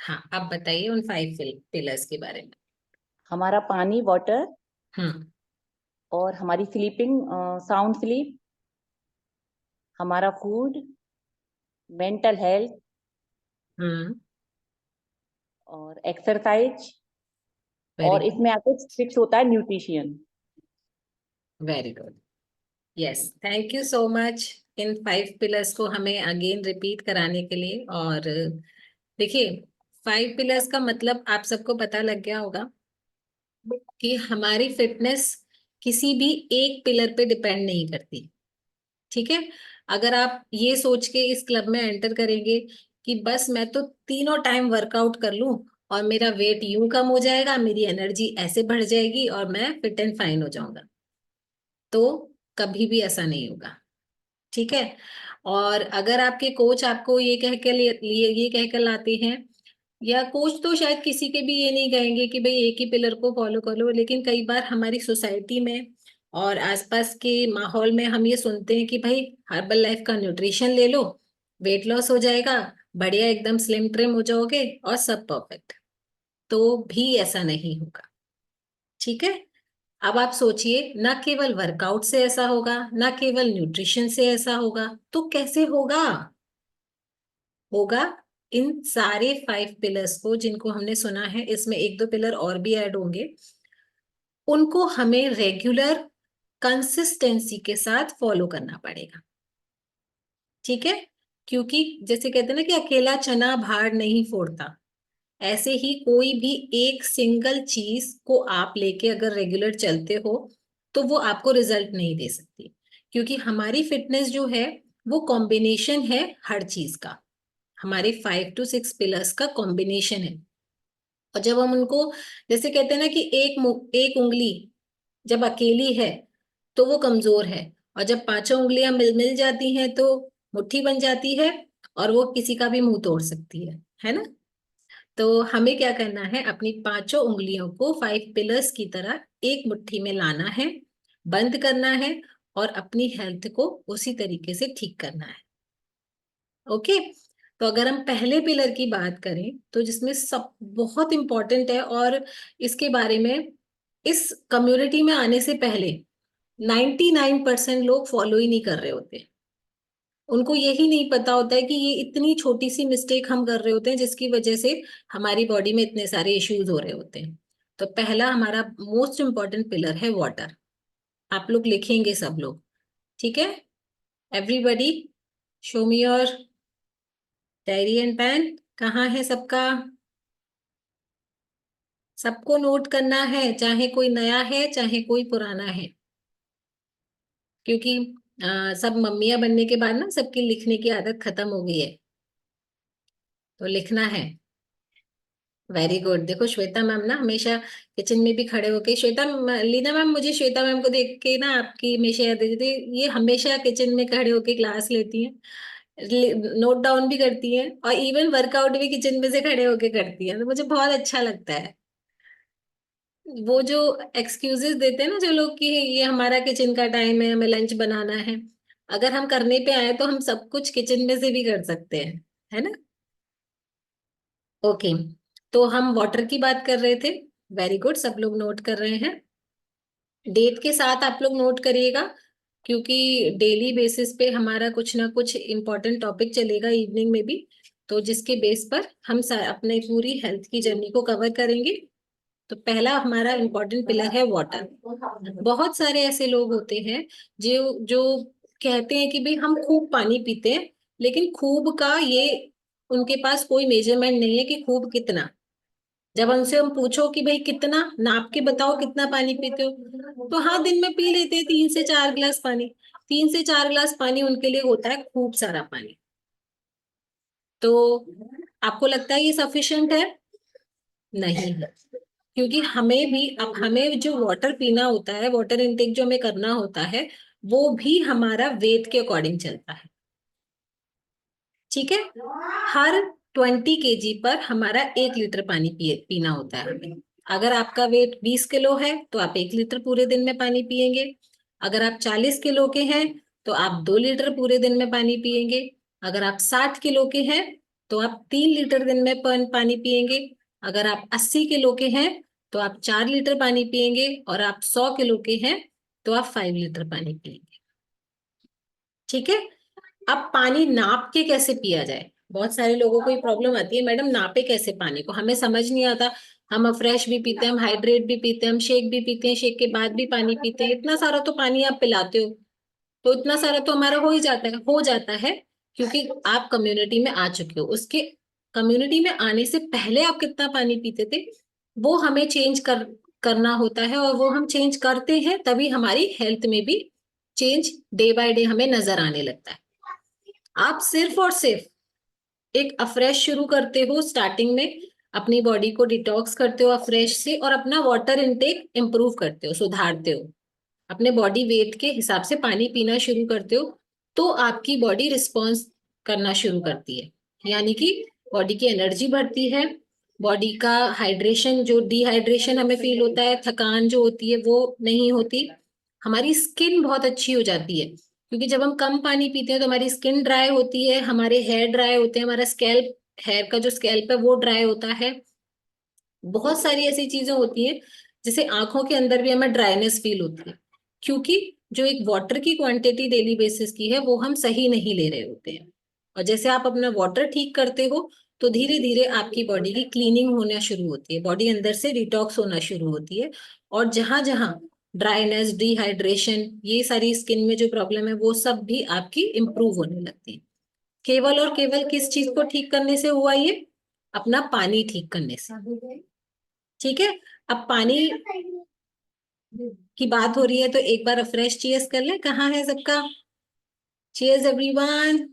हाँ, आप बताइए उन 5 पिलर्स के बारे में। हमारा पानी, वाटर, हम्म। और हमारी स्लीपिंग, साउंड स्लीप, हमारा फूड, मेंटल हेल्थ, हम्म। और एक्सरसाइज, वेरी और गुड। इसमें आके सिक्स होता है nutrition. Very good. Yes, thank you so much in 5 pillars को हमें अगेन रिपीट कराने के लिए। और देखिए, 5 पिलर्स का मतलब आप सबको पता लग गया होगा कि हमारी फिटनेस किसी भी एक पिलर पे डिपेंड नहीं करती। ठीक है। अगर आप ये सोच के इस क्लब में एंटर करेंगे कि बस मैं तो तीनों टाइम वर्कआउट कर लूं और मेरा वेट यूं कम हो जाएगा, मेरी एनर्जी ऐसे बढ़ जाएगी और मैं फिट एंड फाइन हो जाऊंगा, तो कभी भी ऐसा नहीं होगा। ठीक है। और अगर आपके कोच आपको ये कह के ये कह कर लाते हैं, या कोच तो शायद किसी के भी ये नहीं कहेंगे कि भाई एक ही पिलर को फॉलो कर लो, लेकिन कई बार हमारी सोसाइटी में और आसपास के माहौल में हम ये सुनते हैं कि भाई हर्बल लाइफ का न्यूट्रिशन ले लो, वेट लॉस हो जाएगा, बढ़िया एकदम स्लिम ट्रिम हो जाओगे और सब परफेक्ट। तो भी ऐसा नहीं होगा। ठीक है। अब आप सोचिए, ना केवल वर्कआउट से ऐसा होगा, ना केवल न्यूट्रिशन से ऐसा होगा, तो कैसे होगा? होगा इन सारे 5 पिलर्स को जिनको हमने सुना है, इसमें एक दो पिलर और भी ऐड होंगे, उनको हमें रेगुलर कंसिस्टेंसी के साथ फॉलो करना पड़ेगा। ठीक है। क्योंकि जैसे कहते हैं ना कि अकेला चना भार नहीं फोड़ता, ऐसे ही कोई भी एक सिंगल चीज को आप लेके अगर रेगुलर चलते हो तो वो आपको रिजल्ट नहीं दे सकती। क्योंकि हमारी फिटनेस जो है वो कॉम्बिनेशन है हर चीज का, हमारे 5 to 6 पिलर्स का कॉम्बिनेशन है। और जब हम उनको, जैसे कहते हैं ना कि एक उंगली जब अकेली है तो वो कमजोर है, और जब पांचों उंगलियां मिल मिल जाती हैं तो मुट्ठी बन जाती है, और वो किसी का भी मुंह तोड़ सकती है ना। तो हमें क्या करना है, अपनी पांचों उंगलियों को 5 पिलर्स की तरह एक मुट्ठी में लाना है, बंद करना है, और अपनी हेल्थ को उसी तरीके से ठीक करना है। ओके। तो अगर हम पहले पिलर की बात करें तो जिसमें सब बहुत इंपॉर्टेंट है, और इसके बारे में इस कम्युनिटी में आने से पहले 99% लोग फॉलो ही नहीं कर रहे होते। उनको यही नहीं पता होता है कि ये इतनी छोटी सी मिस्टेक हम कर रहे होते हैं जिसकी वजह से हमारी बॉडी में इतने सारे इश्यूज हो रहे होते हैं। तो पहला हमारा मोस्ट इंपॉर्टेंट पिलर है वाटर। आप लोग लिखेंगे सब लोग। ठीक है। Everybody, show me your diary and pen. कहाँ है सबका? सबको नोट करना है, चाहे कोई नया है चाहे कोई पुराना है। क्योंकि सब मम्मियां बनने के बाद ना सबकी लिखने की आदत खत्म हो गई है, तो लिखना है। Very good. देखो श्वेता मैम ना हमेशा किचन में भी खड़े होके, लीना मैम, मुझे श्वेता मैम को देख के ना आपकी हमेशा याद आती थी, ये हमेशा किचन में खड़े होके क्लास लेती हैं, नोट डाउन भी करती हैं, और इवन वर्कआउट भी किचन में से खड़े होके करती हैं, तो मुझे बहुत अच्छा लगता है। वो जो एक्सक्यूजेस देते हैं ना जो लोग कि ये हमारा किचन का टाइम है, हमें लंच बनाना है, अगर हम करने पे आए तो हम सब कुछ किचन में से भी कर सकते हैं, है ना। ओके। तो हम वाटर की बात कर रहे थे। वेरी गुड, सब लोग नोट कर रहे हैं। डेट के साथ आप लोग नोट करिएगा, क्योंकि डेली बेसिस पे हमारा कुछ ना कुछ इम्पोर्टेंट टॉपिक चलेगा इवनिंग में भी, तो जिसके बेस पर हम अपने पूरी हेल्थ की जर्नी को कवर करेंगे। तो पहला हमारा इम्पोर्टेंट पिलर है वाटर। बहुत सारे ऐसे लोग होते हैं जो जो कहते हैं कि भाई हम खूब पानी पीते हैं, लेकिन खूब का ये उनके पास कोई मेजरमेंट नहीं है कि खूब कितना। जब उनसे हम पूछो कि भाई कितना नाप के बताओ कितना पानी पीते हो, तो हाँ दिन में पी लेते हैं 3 से 4 गिलास पानी। 3 से 4 गिलास पानी उनके लिए होता है खूब सारा पानी। तो आपको लगता है ये सफिशिएंट है? नहीं है। क्योंकि हमें भी, अब हमें जो वाटर पीना होता है, वाटर इनटेक जो हमें करना होता है, वो भी हमारा वेट के अकॉर्डिंग चलता है। ठीक है। हर 20 kg पर हमारा 1 लीटर पानी पीना होता है हमें। अगर आपका वेट 20 किलो है तो आप 1 लीटर पूरे दिन में पानी पियेंगे। अगर आप 40 किलो के हैं तो आप 2 लीटर पूरे दिन में पानी पियेंगे। अगर आप 60 किलो के हैं तो आप 3 लीटर दिन में पानी पिएंगे। अगर आप 80 किलो के हैं तो आप 4 लीटर पानी पिएंगे, और आप 100 किलो के हैं तो आप 5 लीटर पानी पिएंगे। ठीक है। अब पानी नाप के कैसे पिया जाए, बहुत सारे लोगों को ये प्रॉब्लम आती है, मैडम नापे कैसे पानी को, हमें समझ नहीं आता। हम फ्रेश भी पीते हैं, हम हाइड्रेट भी पीते हैं, हम शेक भी पीते हैं, शेक के बाद भी पानी पीते हैं, इतना सारा तो पानी आप पिलाते हो, तो इतना सारा तो हमारा हो जाता है क्योंकि आप कम्युनिटी में आ चुके हो। उसके कम्युनिटी में आने से पहले आप कितना पानी पीते थे, वो हमें चेंज करना होता है, और वो हम चेंज करते हैं तभी हमारी हेल्थ में भी चेंज डे बाय डे हमें नजर आने लगता है। आप सिर्फ और सिर्फ एक अफ्रेश शुरू करते हो स्टार्टिंग में, अपनी बॉडी को डिटॉक्स करते हो अफ्रेश से, और अपना वाटर इनटेक इंप्रूव करते हो, सुधारते हो, अपने बॉडी वेट के हिसाब से पानी पीना शुरू करते हो, तो आपकी बॉडी रिस्पॉन्स करना शुरू करती है। यानी कि बॉडी की एनर्जी बढ़ती है, बॉडी का हाइड्रेशन, जो डिहाइड्रेशन हमें फील होता है, थकान जो होती है वो नहीं होती, हमारी स्किन बहुत अच्छी हो जाती है, क्योंकि जब हम कम पानी पीते हैं तो हमारी स्किन ड्राई होती है, हमारे हेयर ड्राई होते हैं, हमारा स्कैल्प, हेयर का जो स्कैल्प है वो ड्राई होता है, बहुत सारी ऐसी चीजें होती हैं, जैसे आंखों के अंदर भी हमें ड्राइनेस फील होती है, क्योंकि जो एक वाटर की क्वांटिटी डेली बेसिस की है वो हम सही नहीं ले रहे होते हैं। और जैसे आप अपना वाटर ठीक करते हो तो धीरे धीरे आपकी बॉडी की क्लीनिंग होना शुरू होती है, बॉडी अंदर से डिटॉक्स होना शुरू होती है, और जहां जहां ड्राइनेस, डिहाइड्रेशन, ये सारी स्किन में जो प्रॉब्लम है वो सब भी आपकी इंप्रूव होने लगती है। केवल और केवल किस चीज को ठीक करने से हुआ ये, अपना पानी ठीक करने से। ठीक है। अब पानी की बात हो रही है तो एक बार फ्रेश चीयर्स कर ले, कहाँ है सबका, चीयर्स एवरीवन।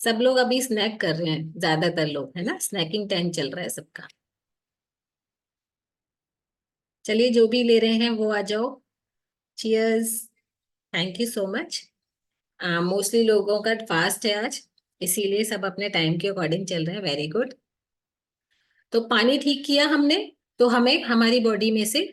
सब लोग अभी स्नैक कर रहे हैं, ज्यादातर लोग, है ना, स्नैकिंग टाइम चल रहा है सबका। चलिए जो भी ले रहे हैं वो आ जाओ, cheers. Thank you so much. Mostly लोगों का फास्ट है आज, इसीलिए सब अपने टाइम के अकॉर्डिंग चल रहे हैं, वेरी गुड। तो पानी ठीक किया हमने, तो हमें हमारी बॉडी में से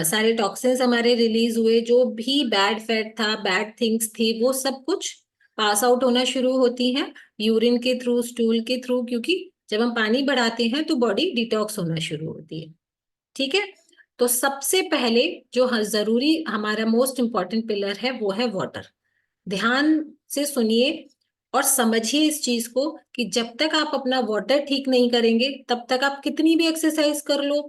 सारे टॉक्सिन्स हमारे रिलीज हुए, जो भी बैड फैट था, बैड थिंग्स थी, वो सब कुछ पास आउट होना शुरू होती हैं, यूरिन के थ्रू, स्टूल के थ्रू, क्योंकि जब हम पानी बढ़ाते हैं तो बॉडी डिटॉक्स होना शुरू होती है। ठीक है। तो सबसे पहले जो जरूरी हमारा मोस्ट इंपॉर्टेंट पिलर है वो है वाटर। ध्यान से सुनिए और समझिए इस चीज को, कि जब तक आप अपना वाटर ठीक नहीं करेंगे तब तक आप कितनी भी एक्सरसाइज कर लो,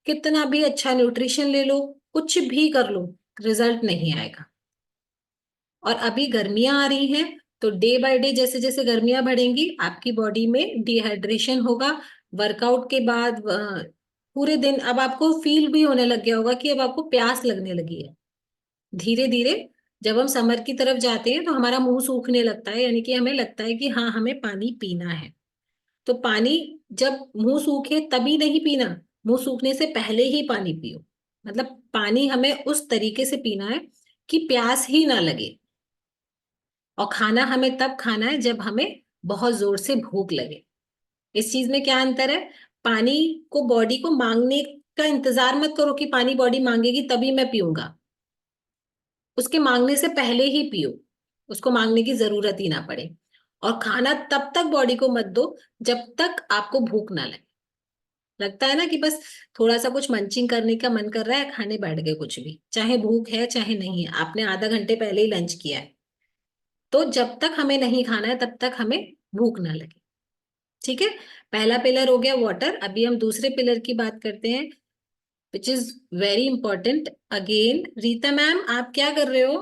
कितना भी अच्छा न्यूट्रिशन ले लो, कुछ भी कर लो, रिजल्ट नहीं आएगा। और अभी गर्मियां आ रही हैं, तो डे बाय डे जैसे जैसे गर्मियां बढ़ेंगी आपकी बॉडी में डिहाइड्रेशन होगा। वर्कआउट के बाद पूरे दिन अब आपको फील भी होने लग गया होगा कि अब आपको प्यास लगने लगी है। धीरे धीरे जब हम समर की तरफ जाते हैं तो हमारा मुंह सूखने लगता है, यानी कि हमें लगता है कि हाँ हमें पानी पीना है। तो पानी जब मुंह सूखे तभी नहीं पीना, मुंह सूखने से पहले ही पानी पियो। मतलब पानी हमें उस तरीके से पीना है कि प्यास ही ना लगे। और खाना हमें तब खाना है जब हमें बहुत जोर से भूख लगे। इस चीज में क्या अंतर है, पानी को बॉडी को मांगने का इंतजार मत करो कि पानी बॉडी मांगेगी तभी मैं पीऊंगा, उसके मांगने से पहले ही पियो, उसको मांगने की जरूरत ही ना पड़े। और खाना तब तक बॉडी को मत दो जब तक आपको भूख ना लगे। लगता है ना कि बस थोड़ा सा कुछ मंचिंग करने का मन कर रहा है, खाने बैठ गए कुछ भी, चाहे भूख है चाहे नहीं है, आपने आधा घंटे पहले ही लंच किया है, तो जब तक हमें नहीं खाना है तब तक हमें भूख ना लगे। ठीक है। पहला पिलर हो गया वाटर। अभी हम दूसरे पिलर की बात करते हैं, which is very important again. Rita ma'am आप क्या कर रहे हो,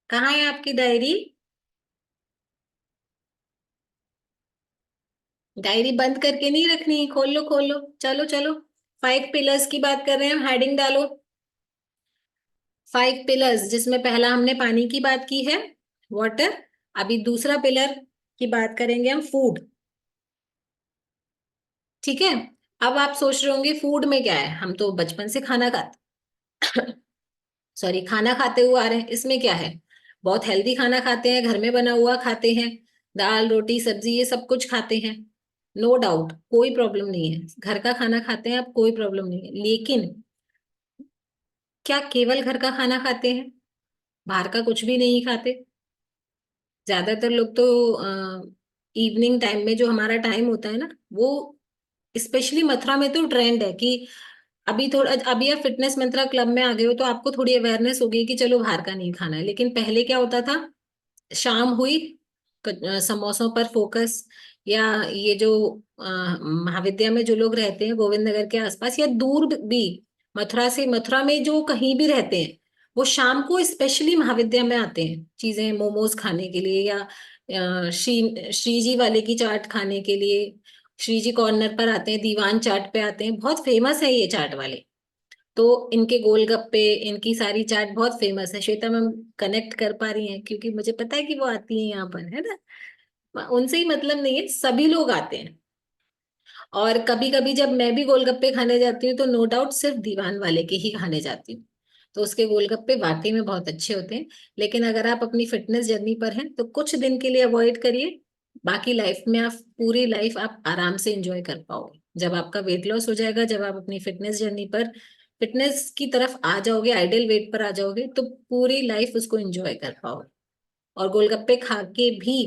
कहाँ है आपकी डायरी, डायरी बंद करके नहीं रखनी, खोल लो खोल लो, चलो चलो। 5 पिलर्स की बात कर रहे हैं, हेडिंग डालो। 5 पिलर्स, जिसमें पहला हमने पानी की बात की है, वाटर। अभी दूसरा पिलर की बात करेंगे हम, फूड। ठीक है। अब आप सोच रहे होंगे फूड में क्या है, हम तो बचपन से खाना खाते सॉरी, खाना खाते हुए आ रहे हैं, इसमें क्या है, बहुत हेल्दी खाना खाते हैं, घर में बना हुआ खाते हैं, दाल रोटी सब्जी ये सब कुछ खाते हैं, नो डाउट, कोई प्रॉब्लम नहीं है, घर का खाना खाते हैं आप, कोई प्रॉब्लम नहीं है। लेकिन क्या केवल घर का खाना खाते हैं, बाहर का कुछ भी नहीं खाते? ज्यादातर लोग तो इवनिंग टाइम में जो हमारा टाइम होता है ना, वो स्पेशली मथुरा में तो ट्रेंड है कि अभी आप फिटनेस मंत्रा क्लब में आ गए हो तो आपको थोड़ी अवेयरनेस होगी कि चलो बाहर का नहीं खाना है। लेकिन पहले क्या होता था, शाम हुई, समोसों पर फोकस, या ये जो महाविद्या में जो लोग रहते हैं गोविंद नगर के आसपास या दूर भी, मथुरा में जो कहीं भी रहते हैं, वो शाम को स्पेशली महाविद्या में आते हैं चीजें मोमोज खाने के लिए, या श्री जी वाले की चाट खाने के लिए। श्री जी कॉर्नर पर आते हैं, दीवान चाट पे आते हैं, बहुत फेमस है ये चाट वाले। तो इनके गोलगप्पे, इनकी सारी चाट बहुत फेमस है। श्वेता मैम कनेक्ट कर पा रही हैं क्योंकि मुझे पता है कि वो आती है यहाँ पर, है ना। उनसे ही मतलब नहीं है, सभी लोग आते हैं। और कभी कभी जब मैं भी गोलगप्पे खाने जाती हूँ तो नो डाउट सिर्फ दीवान वाले के ही खाने जाती हूँ। तो उसके गोलगप्पे वाकई में बहुत अच्छे होते हैं। लेकिन अगर आप अपनी फिटनेस जर्नी पर हैं तो कुछ दिन के लिए अवॉइड करिए। बाकी लाइफ में आप पूरी लाइफ आप आराम से एंजॉय कर पाओगे। जब आपका वेट लॉस हो जाएगा, जब आप अपनी फिटनेस जर्नी पर, फिटनेस की तरफ आ जाओगे, आइडियल वेट पर आ जाओगे, तो पूरी लाइफ उसको एंजॉय कर पाओगे। और गोलगप्पे खा के भी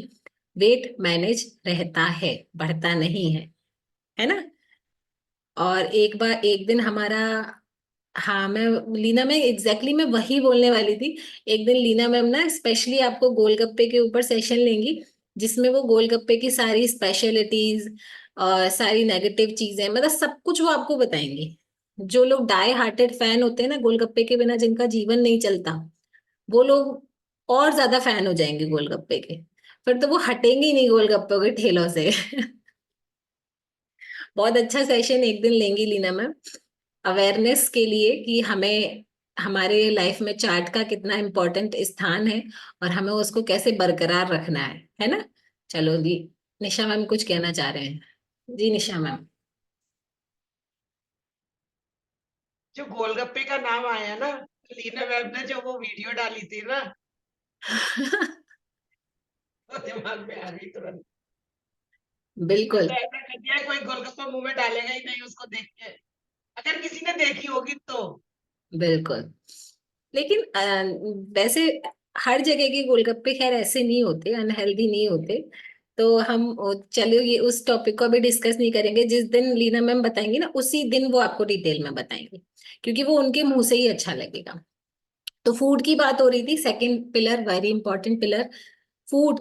वेट मैनेज रहता है, बढ़ता नहीं है ना। और एक दिन हमारा, हाँ मैं, लीना मैं मैं वही बोलने वाली थी। एक दिन लीना मैम ना स्पेशली आपको गोलगप्पे के ऊपर सेशन लेंगी, जिसमें वो गोलगप्पे की सारी स्पेशलिटीज और सारी नेगेटिव चीजें, मतलब सब कुछ वो आपको बताएंगी। जो लोग डाई हार्टेड फैन होते हैं ना, गोलगप्पे के बिना जिनका जीवन नहीं चलता, वो लोग और ज्यादा फैन हो जाएंगे गोलगप्पे के। फिर तो वो हटेंगे ही नहीं गोलगप्पे के ठेलों से। बहुत अच्छा सेशन एक दिन लेंगी लीना मैम, अवेयरनेस के लिए कि हमें हमारे लाइफ में चार्ट का कितना इम्पोर्टेंट स्थान है और हमें उसको कैसे बरकरार रखना है ना। चलो जी, निशा मैम कुछ कहना चाह रहे हैं। जी निशा मैम। जो गोलगप्पे का नाम आया ना, लीना मैम ने जो वो वीडियो डाली थी ना, वो दिमाग में आ गई तुरंत। मैंने बिल्कुल तो ऐसा कर दिया, कोई गोलगप्पा मुंह में डालेगा ही नहीं उसको देख के, अगर किसी ने देखी होगी तो। बिल्कुल। लेकिन वैसे हर जगह के गोलगप्पे खैर ऐसे नहीं होते, अनहेल्दी नहीं होते। तो हम चलो ये उस टॉपिक को अभी डिस्कस नहीं करेंगे। जिस दिन लीना मैम बताएंगी ना, उसी दिन वो आपको डिटेल में बताएंगे, क्योंकि वो उनके मुंह से ही अच्छा लगेगा। तो फूड की बात हो रही थी, second pillar, very important pillar, food.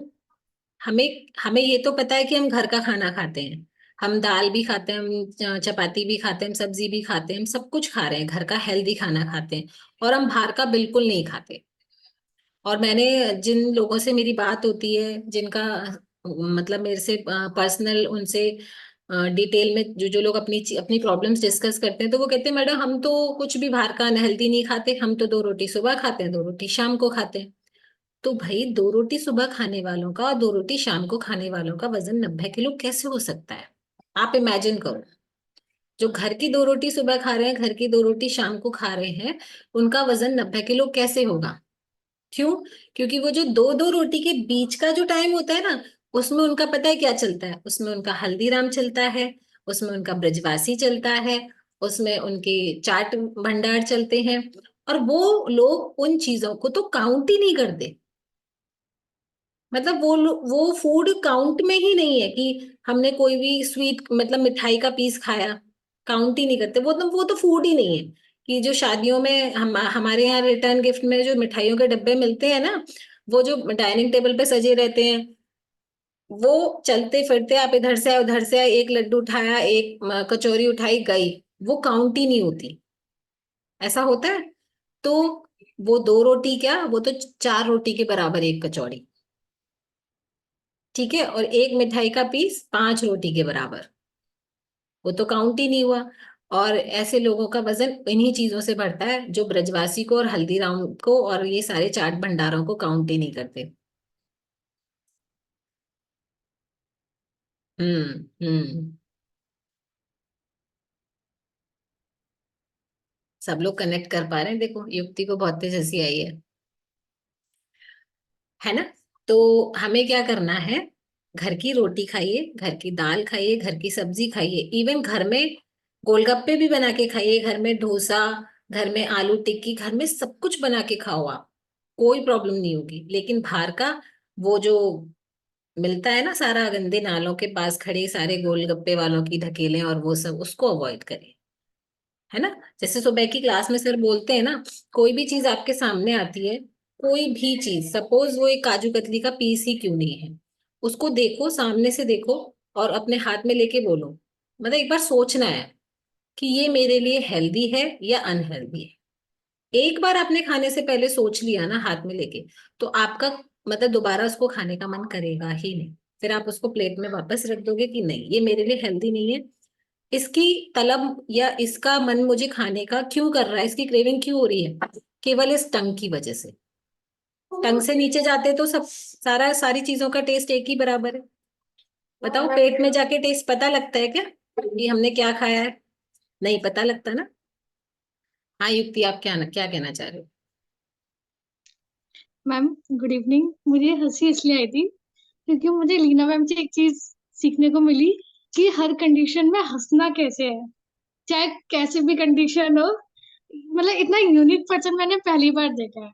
हमें हमें ये तो पता है कि हम घर का खाना खाते हैं, हम दाल भी खाते हैं, हम चपाती भी खाते हैं, हम सब्जी भी खाते हैं, हम सब कुछ खा रहे हैं, घर का हेल्दी खाना खाते हैं। और हम बाहर का बिल्कुल नहीं खाते। और मैंने, जिन लोगों से मेरी बात होती है, जिनका मतलब मेरे से पर्सनल, उनसे डिटेल में जो जो लोग अपनी अपनी प्रॉब्लम्स डिस्कस करते हैं, तो वो कहते हैं मैडम हम तो कुछ भी बाहर का अनहेल्दी नहीं खाते, हम तो 2 रोटी सुबह खाते हैं, 2 रोटी शाम को खाते हैं। तो भाई 2 रोटी सुबह खाने वालों का और 2 रोटी शाम को खाने वालों का वजन 90 किलो कैसे हो सकता है? आप इमेजिन करो। जो घर की 2 रोटी सुबह खा रहे हैं, घर की 2 रोटी शाम को खा रहे हैं, उनका वजन 90 किलो कैसे होगा? क्यों? क्योंकि वो जो 2 2 रोटी के बीच का जो टाइम होता है ना, उसमें उनका पता है क्या चलता है? उसमें उनका हल्दीराम चलता है, उसमें उनका ब्रजवासी चलता है, उसमें उनके चाट भंडार चलते हैं। और वो लोग उन चीजों को तो काउंट ही नहीं करते। मतलब वो फूड काउंट में ही नहीं है कि हमने कोई भी स्वीट, मतलब मिठाई का पीस खाया, काउंट ही नहीं करते। वो तो फूड ही नहीं है। कि जो शादियों में हमारे यहाँ रिटर्न गिफ्ट में जो मिठाइयों के डब्बे मिलते हैं ना, वो जो डाइनिंग टेबल पे सजे रहते हैं, वो चलते फिरते आप इधर से आए उधर से आए, एक लड्डू उठाया, एक कचौरी उठाई गई, वो काउंट ही नहीं होती। ऐसा होता है। तो वो 2 रोटी क्या, वो तो 4 रोटी के बराबर एक कचौड़ी, ठीक है, और एक मिठाई का पीस 5 रोटी के बराबर, वो तो काउंट ही नहीं हुआ। और ऐसे लोगों का वजन इन्हीं चीजों से बढ़ता है, जो ब्रजवासी को और हल्दीराम को और ये सारे चाट भंडारों को काउंट ही नहीं करते। हम्म। सब लोग कनेक्ट कर पा रहे हैं, देखो युक्ति को बहुत तेज हंसी आई है ना। तो हमें क्या करना है? घर की रोटी खाइए, घर की दाल खाइए, घर की सब्जी खाइए, इवन घर में गोलगप्पे भी बना के खाइए, घर में डोसा, घर में आलू टिक्की, घर में सब कुछ बना के खाओ आप, कोई प्रॉब्लम नहीं होगी। लेकिन बाहर का वो जो मिलता है ना सारा, गंदे नालों के पास खड़े सारे गोलगप्पे वालों की ढकेलें और वो सब, उसको अवॉइड करें, है ना। जैसे सुबह की क्लास में सर बोलते हैं ना, कोई भी चीज आपके सामने आती है, कोई भी चीज, सपोज वो एक काजू कतली का पीस ही क्यों नहीं है, उसको देखो, सामने से देखो, और अपने हाथ में लेके बोलो, मतलब एक बार सोचना है कि ये मेरे लिए हेल्दी है या अनहेल्दी है। एक बार आपने खाने से पहले सोच लिया ना हाथ में लेके, तो आपका मतलब दोबारा उसको खाने का मन करेगा ही नहीं। फिर आप उसको प्लेट में वापस रख दोगे कि नहीं ये मेरे लिए हेल्दी नहीं है, इसकी तलब या इसका मन मुझे खाने का क्यों कर रहा है, इसकी क्रेविंग क्यों हो रही है, केवल इस टंग की वजह से। टंग से नीचे जाते तो सब सारी चीजों का टेस्ट एक ही बराबर है। बताओ, पेट में जाके टेस्ट पता लगता है क्या कि हमने क्या खाया है? नहीं पता लगता ना। हाँ युक्ति, आप क्या कहना चाह रहे हो? Ma'am, good evening. मुझे हंसी इसलिए आई थी क्योंकि मुझे लीना मैम से एक चीज सीखने को मिली कि हर कंडीशन में हंसना कैसे है, चाहे कैसे भी कंडीशन हो। मतलब इतना यूनिक पर्सन मैंने पहली बार देखा है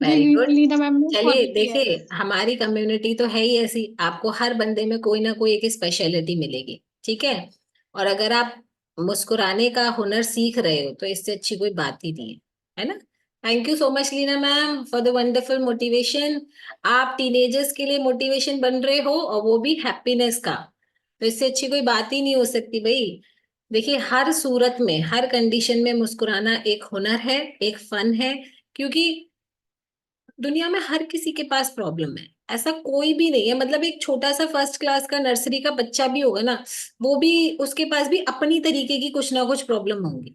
जो वेरी गुड। लीना मैम ने चलिए फॉलो किया है। देखिए, हमारी कम्युनिटी तो है ही ऐसी, आपको हर बंदे में कोई ना कोई एक स्पेशलिटी मिलेगी, ठीक है। और अगर आप मुस्कुराने का हुनर सीख रहे हो तो इससे अच्छी कोई बात ही नहीं है ना। Thank you so much Leena ma'am for the wonderful motivation. आप टीनेजर्स के लिए मोटिवेशन बन रहे हो, और वो भी हैप्पीनेस का, तो इससे अच्छी कोई बात ही नहीं हो सकती भाई। देखिए, हर सूरत में, हर कंडीशन में मुस्कुराना एक हुनर है, एक फन है। क्योंकि दुनिया में हर किसी के पास प्रॉब्लम है, ऐसा कोई भी नहीं है। मतलब एक छोटा सा फर्स्ट क्लास का नर्सरी का बच्चा भी होगा ना, वो भी, उसके पास भी अपनी तरीके की कुछ ना कुछ प्रॉब्लम होंगी।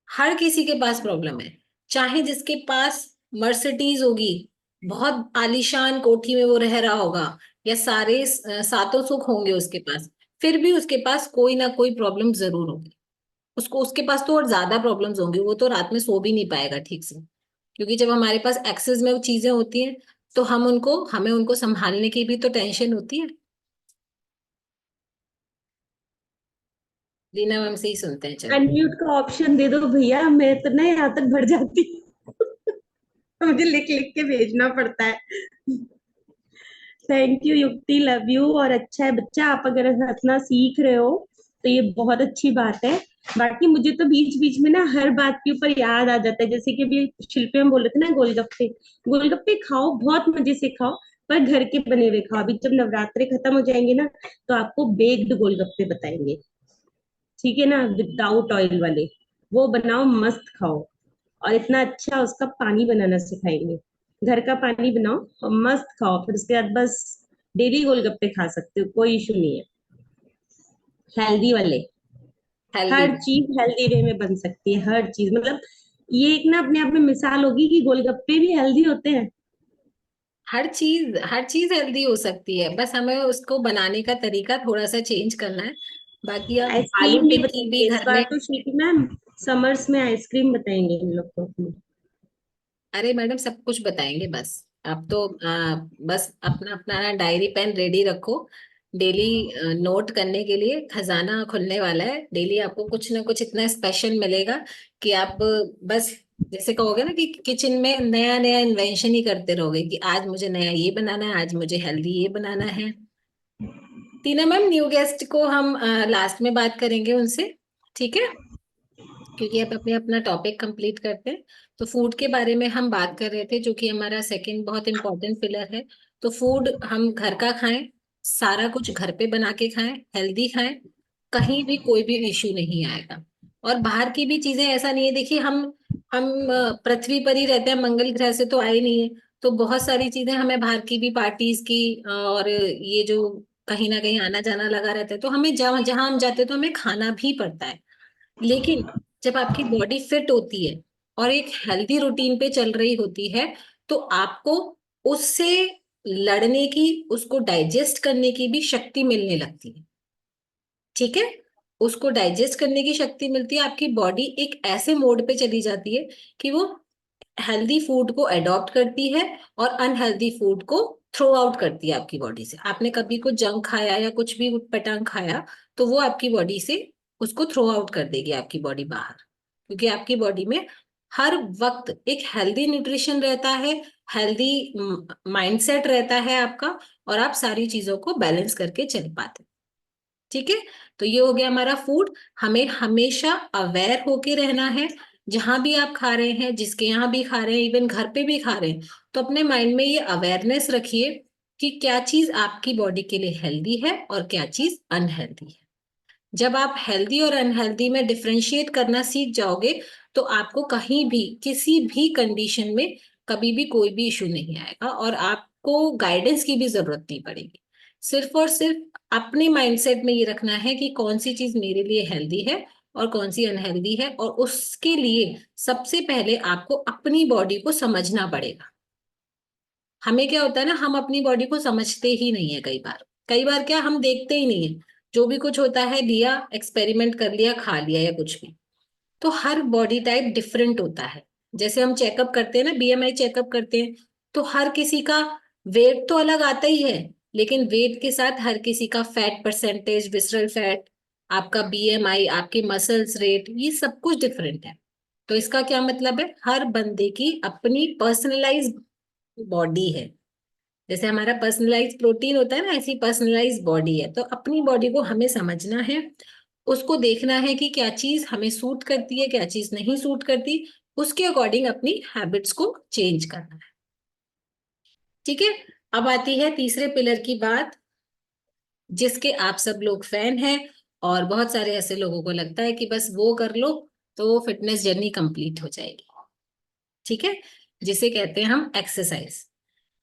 हर किसी के पास प्रॉब्लम है। चाहे जिसके पास मर्सिडीज होगी, बहुत आलीशान कोठी में वो रह रहा होगा, या सारे सातों सुख होंगे उसके पास, फिर भी उसके पास कोई ना कोई प्रॉब्लम जरूर होगी। उसको, उसके पास तो और ज्यादा प्रॉब्लम्स होंगी, वो तो रात में सो भी नहीं पाएगा ठीक से। क्योंकि जब हमारे पास एक्सेस में वो चीजें होती हैं, तो हमें उनको संभालने की भी तो टेंशन होती है। रीना मैम से ही सुनते हैं, चलो। अनम्यूट का ऑप्शन दे दो भैया, मैं तो ना यहाँ तक भर जाती मुझे लिख लिख के भेजना पड़ता है। थैंक यू युक्ति, लव यू। और अच्छा है बच्चा, आप अगर हंसना सीख रहे हो तो ये बहुत अच्छी बात है। बाकी मुझे तो बीच बीच में ना हर बात के ऊपर याद आ जाता है, जैसे कि अभी शिल्पी में बोल रहे थे ना, गोलगप्पे। गोलगप्पे खाओ, बहुत मजे से खाओ, पर घर के बने हुए खाओ। अभी जब नवरात्रे खत्म हो जाएंगे ना, तो आपको बेक्ड गोलगप्पे बताएंगे, ठीक है ना, विदाउट ऑयल वाले। वो बनाओ, मस्त खाओ। और इतना अच्छा उसका पानी बनाना सिखाएंगे। घर का पानी बनाओ और मस्त खाओ, फिर उसके बाद बस डेली गोलगप्पे खा सकते हो, कोई इशू नहीं है। हेल्दी वाले। हेल्दी। हर चीज हेल्दी वे में बन सकती है, हर चीज। मतलब ये एक ना अपने आप में मिसाल होगी कि गोलगप्पे भी हेल्दी होते हैं। हर चीज हेल्दी हो सकती है, बस हमें उसको बनाने का तरीका थोड़ा सा चेंज करना है। बाकी अब आलू आइसक्रीम भी टिक्की भी बताएंगे इस घर बार में। तो शिल्पी मैम, समर्स में आइसक्रीम बताएंगे हम लोग को अपनी। अरे मैडम, सब कुछ बताएंगे, बस आप तो बस अपना अपना डायरी पेन रेडी रखो। डेली नोट करने के लिए खजाना खुलने वाला है। डेली आपको कुछ ना कुछ इतना स्पेशल मिलेगा कि आप बस जैसे कहोगे ना कि किचन में नया नया इन्वेंशन ही करते रहोगे कि आज मुझे नया ये बनाना है, आज मुझे हेल्दी ये बनाना है। टीना मैम, न्यू गेस्ट को हम लास्ट में बात करेंगे उनसे, ठीक है। क्योंकि अब अपने अपना टॉपिक कंप्लीट करते हैं। तो फूड के बारे में हम बात कर रहे थे, जो कि हमारा सेकंड बहुत इंपॉर्टेंट पिलर है। तो फूड हम घर का खाएं, सारा कुछ घर पे बना के खाएं, हेल्दी खाएं, कहीं भी कोई भी इश्यू नहीं आएगा। और बाहर की भी चीजें, ऐसा नहीं है, देखिए हम पृथ्वी पर ही रहते हैं, मंगल ग्रह से तो आए नहीं है। तो बहुत सारी चीजें हमें बाहर की भी पार्टीज की, और ये जो कहीं ना कहीं आना जाना लगा रहता है, तो हमें जहाँ जहाँ हम जाते हैं तो हमें खाना भी पड़ता है। लेकिन जब आपकी बॉडी फिट होती है और एक हेल्दी रूटीन पे चल रही होती है, तो आपको उससे लड़ने की, उसको डाइजेस्ट करने की भी शक्ति मिलने लगती है, ठीक है। उसको डाइजेस्ट करने की शक्ति मिलती है, आपकी बॉडी एक ऐसे मोड पे चली जाती है कि वो हेल्दी फूड को अडॉप्ट करती है और अनहेल्दी फूड को थ्रो आउट करती है आपकी बॉडी से। आपने कभी कुछ जंक खाया या कुछ भी उटपटांग खाया, तो वो आपकी बॉडी से उसको थ्रो आउट कर देगी, आपकी बॉडी बाहर। क्योंकि आपकी बॉडी में हर वक्त एक हेल्दी न्यूट्रिशन रहता है, हेल्दी माइंडसेट रहता है आपका, और आप सारी चीजों को बैलेंस करके चल पाते। ठीक है, तो ये हो गया हमारा फूड। हमें हमेशा अवेयर होके रहना है, जहां भी आप खा रहे हैं, जिसके यहाँ भी खा रहे हैं, इवन घर पे भी खा रहे हैं, तो अपने माइंड में ये अवेयरनेस रखिए कि क्या चीज आपकी बॉडी के लिए हेल्दी है और क्या चीज अनहेल्दी है। जब आप हेल्दी और अनहेल्दी में डिफरेंशिएट करना सीख जाओगे, तो आपको कहीं भी किसी भी कंडीशन में कभी भी कोई भी इशू नहीं आएगा, और आपको गाइडेंस की भी जरूरत नहीं पड़ेगी। सिर्फ और सिर्फ अपने माइंडसेट में ये रखना है कि कौन सी चीज मेरे लिए हेल्दी है और कौन सी अनहेल्दी है, और उसके लिए सबसे पहले आपको अपनी बॉडी को समझना पड़ेगा। हमें क्या होता है ना, हम अपनी बॉडी को समझते ही नहीं है। कई बार क्या, हम देखते ही नहीं है, जो भी कुछ होता है लिया, एक्सपेरिमेंट कर लिया, खा लिया या कुछ भी। तो हर बॉडी टाइप डिफरेंट होता है। जैसे हम चेकअप करते हैं ना, बीएमआई चेकअप करते हैं, तो हर किसी का वेट तो अलग आता ही है, लेकिन वेट के साथ हर किसी का फैट परसेंटेज, विसरल फैट, आपका बीएमआई, आपके मसल्स रेट, ये सब कुछ डिफरेंट है। तो इसका क्या मतलब है, हर बंदे की अपनी पर्सनलाइज बॉडी है। जैसे हमारा पर्सनलाइज प्रोटीन होता है ना, ऐसी पर्सनलाइज बॉडी है। तो अपनी बॉडी को हमें समझना है, उसको देखना है कि क्या चीज हमें सूट करती है, क्या चीज नहीं सूट करती, उसके अकॉर्डिंग अपनी हैबिट्स को चेंज करना है। ठीक है, अब आती है तीसरे पिलर की बात, जिसके आप सब लोग फैन हैं, और बहुत सारे ऐसे लोगों को लगता है कि बस वो कर लो तो फिटनेस जर्नी कंप्लीट हो जाएगी। ठीक है, जिसे कहते हैं हम एक्सरसाइज।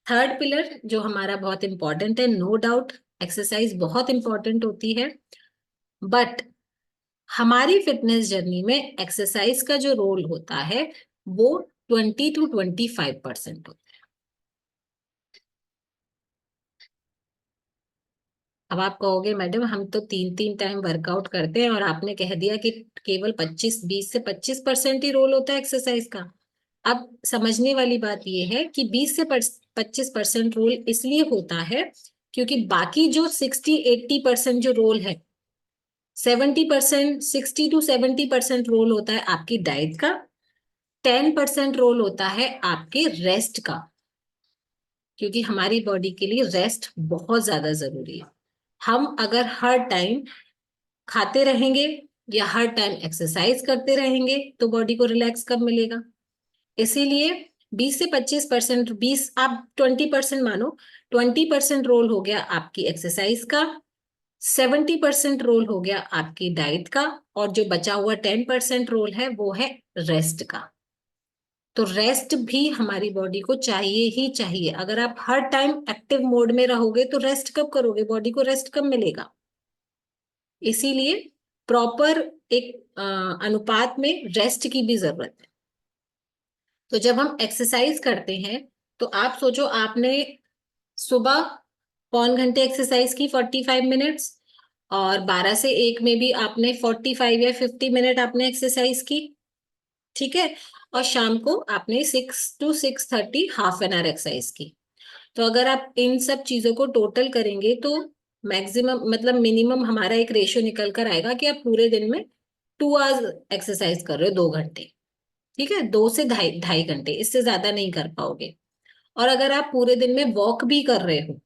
थर्ड पिलर जो हमारा बहुत इंपॉर्टेंट है, नो डाउट एक्सरसाइज बहुत इंपॉर्टेंट होती है, बट हमारी फिटनेस जर्नी में एक्सरसाइज का जो रोल होता है वो 20 to 25% होता है। अब आप कहोगे मैडम हम तो 3 टाइम वर्कआउट करते हैं, और आपने कह दिया कि केवल 20 से 25% ही रोल होता है एक्सरसाइज का। अब समझने वाली बात यह है कि 20 से 25% रोल इसलिए होता है क्योंकि बाकी जो 60-80% जो रोल है, 70%, 60 to 70% रोल होता है आपकी डाइट का, 10% रोल होता है आपके रेस्ट का, क्योंकि हमारी बॉडी के लिए रेस्ट बहुत ज्यादा जरूरी है। हम अगर हर टाइम खाते रहेंगे या हर टाइम एक्सरसाइज करते रहेंगे तो बॉडी को रिलैक्स कब मिलेगा। इसीलिए 20 से 25%, 20 आप 20% मानो, 20% रोल हो गया आपकी एक्सरसाइज का, 70% रोल हो गया आपकी डाइट का, और जो बचा हुआ 10% रोल है वो है रेस्ट का। तो रेस्ट भी हमारी बॉडी को चाहिए ही चाहिए। अगर आप हर टाइम एक्टिव मोड में रहोगे तो रेस्ट कब करोगे, बॉडी को रेस्ट कब मिलेगा। इसीलिए प्रॉपर एक अनुपात में रेस्ट की भी जरूरत है। तो जब हम एक्सरसाइज करते हैं तो आप सोचो, आपने सुबह 1 घंटे एक्सरसाइज की 45 मिनट्स, और 12 से 1 में भी आपने 45 या 50 मिनट आपने एक्सरसाइज की। ठीक है, और शाम को आपने 6 to 6:30 half an hour exercise की। तो अगर आप इन सब चीजों को टोटल करेंगे तो मैक्सिमम मतलब मिनिमम हमारा एक रेशियो निकल कर आएगा कि आप पूरे दिन में 2 आवर्स एक्सरसाइज कर रहे हो, 2 घंटे। ठीक है, 2 से ढाई ढाई घंटे, इससे ज्यादा नहीं कर पाओगे। और अगर आप पूरे दिन में वॉक भी कर रहे हो,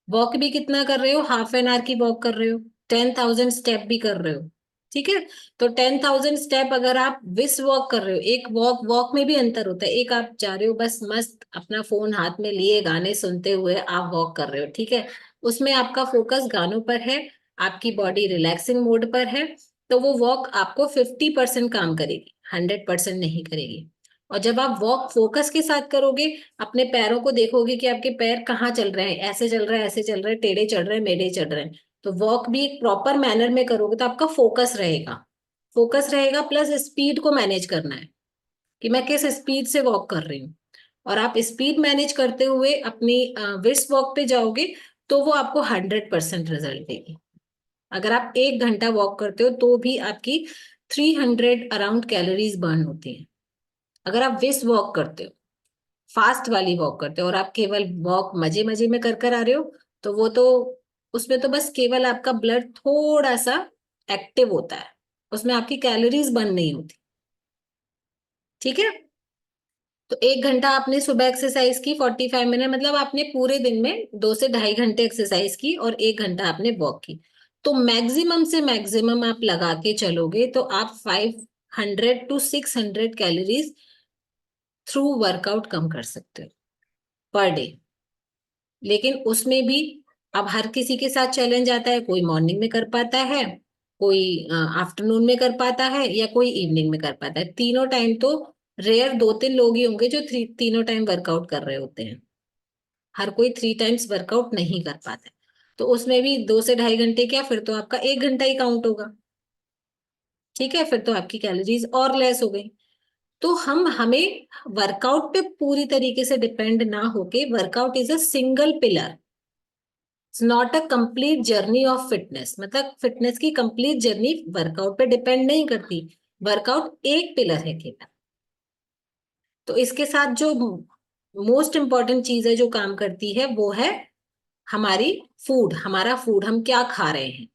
वॉक भी कितना कर रहे हो, हाफ एन आवर की वॉक कर रहे हो, 10,000 स्टेप भी कर रहे हो। ठीक है, तो 10,000 स्टेप अगर आप विस वॉक कर रहे हो, एक वॉक में भी अंतर होता है। एक आप जा रहे हो बस मस्त अपना फोन हाथ में लिए गाने सुनते हुए आप वॉक कर रहे हो, ठीक है, उसमें आपका फोकस गानों पर है, आपकी बॉडी रिलैक्सिंग मोड पर है, तो वो वॉक आपको 50% काम करेगी, 100% नहीं करेगी। और जब आप वॉक फोकस के साथ करोगे, अपने पैरों को देखोगे कि आपके पैर कहाँ चल रहे हैं, ऐसे चल रहे हैं, ऐसे चल रहे हैं, टेढ़े चल रहे हैं, मेढ़े चल रहे हैं। तो वॉक भी एक प्रॉपर मैनर में करोगे तो आपका फोकस रहेगा, प्लस स्पीड को मैनेज करना है कि मैं किस स्पीड से वॉक कर रही हूँ। और आप स्पीड मैनेज करते हुए अपनी विस वॉक पे जाओगे तो वो आपको 100% रिजल्ट देगी। अगर आप 1 घंटा वॉक करते हो तो भी आपकी 300 अराउंड कैलोरीज बर्न होती है। अगर आप विस वॉक करते हो, फास्ट वाली वॉक करते हो, और आप केवल वॉक मजे मजे में कर कर आ रहे हो, तो वो तो उसमें तो बस केवल आपका ब्लड थोड़ा सा एक्टिव होता है, उसमें आपकी कैलोरीज बर्न नहीं होती। ठीक है। तो 1 घंटा आपने सुबह एक्सरसाइज की, 45 मिनट, मतलब आपने पूरे दिन में 2 से 2.5 घंटे एक्सरसाइज की और 1 घंटा आपने वॉक की। तो मैक्सिमम से मैक्सिमम आप लगा के चलोगे तो आप 500 to 600 कैलोरीज थ्रू वर्कआउट कम कर सकते हो पर डे। लेकिन उसमें भी अब हर किसी के साथ चैलेंज आता है, कोई मॉर्निंग में कर पाता है, कोई आफ्टरनून में कर पाता है, या कोई इवनिंग में कर पाता है। तीनों टाइम तो रेयर 2-3 लोग ही होंगे जो तीनों टाइम वर्कआउट कर रहे होते हैं। हर कोई 3 टाइम्स वर्कआउट नहीं कर पाता है। तो उसमें भी 2 से 2.5 घंटे क्या, फिर तो आपका 1 घंटा ही काउंट होगा। ठीक है, फिर तो आपकी कैलोरीज और लेस हो गई। तो हमें वर्कआउट पे पूरी तरीके से डिपेंड ना होके, workout is a single pillar, it's not a complete journey of fitness. मतलब फिटनेस की कंप्लीट जर्नी वर्कआउट पे डिपेंड नहीं करती, वर्कआउट एक पिलर है केवल। तो इसके साथ जो मोस्ट इंपॉर्टेंट चीज है जो काम करती है वो है हमारी फूड। हमारा फूड, हम क्या खा रहे हैं,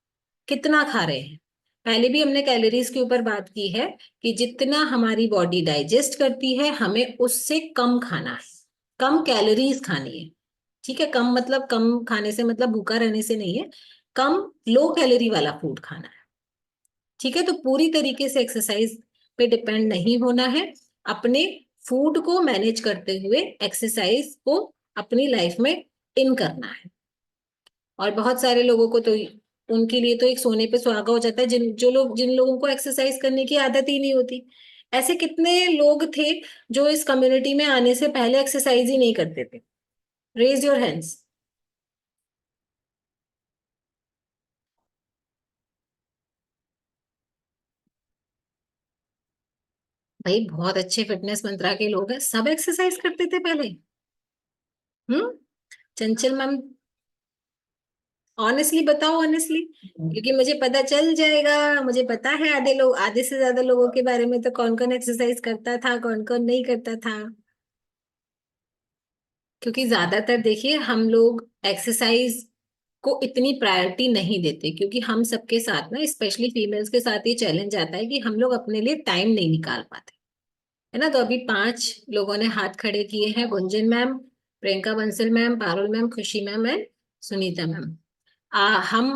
कितना खा रहे हैं। पहले भी हमने कैलोरीज के ऊपर बात की है कि जितना हमारी बॉडी डाइजेस्ट करती है हमें उससे कम खाना है, कम कैलोरीज खानी है। ठीक है, कम मतलब कम खाने से मतलब भूखा रहने से नहीं है, कम लो कैलोरी वाला फूड खाना है। ठीक है, तो पूरी तरीके से एक्सरसाइज पे डिपेंड नहीं होना है, अपने फूड को मैनेज करते हुए एक्सरसाइज को अपनी लाइफ में इन करना है। और बहुत सारे लोगों को तो उनके लिए तो एक सोने पे सुहागा हो जाता है जिन लोगों को एक्सरसाइज करने की आदत ही नहीं होती। ऐसे कितने लोग थे जो इस कम्युनिटी में आने से पहले एक्सरसाइज ही नहीं करते थे? Raise your hands. भाई बहुत अच्छे फिटनेस मंत्रा के लोग हैं, सब एक्सरसाइज करते थे पहले। चंचल मैम, ऑनेस्टली बताओ, ऑनेस्टली, क्योंकि मुझे पता चल जाएगा। मुझे पता है आधे से ज्यादा लोगों के बारे में, तो कौन कौन एक्सरसाइज करता था, कौन कौन नहीं करता था। क्योंकि ज्यादातर देखिए हम लोग एक्सरसाइज को इतनी प्रायोरिटी नहीं देते, क्योंकि हम सबके साथ ना, स्पेशली फीमेल्स के साथ ये चैलेंज आता है कि हम लोग अपने लिए टाइम नहीं निकाल पाते, है ना। तो अभी 5 लोगों ने हाथ खड़े किए हैं, Gunjan ma'am, Priyanka Bansal ma'am, Parul ma'am, खुशी मैम एंड सुनीता मैम। हम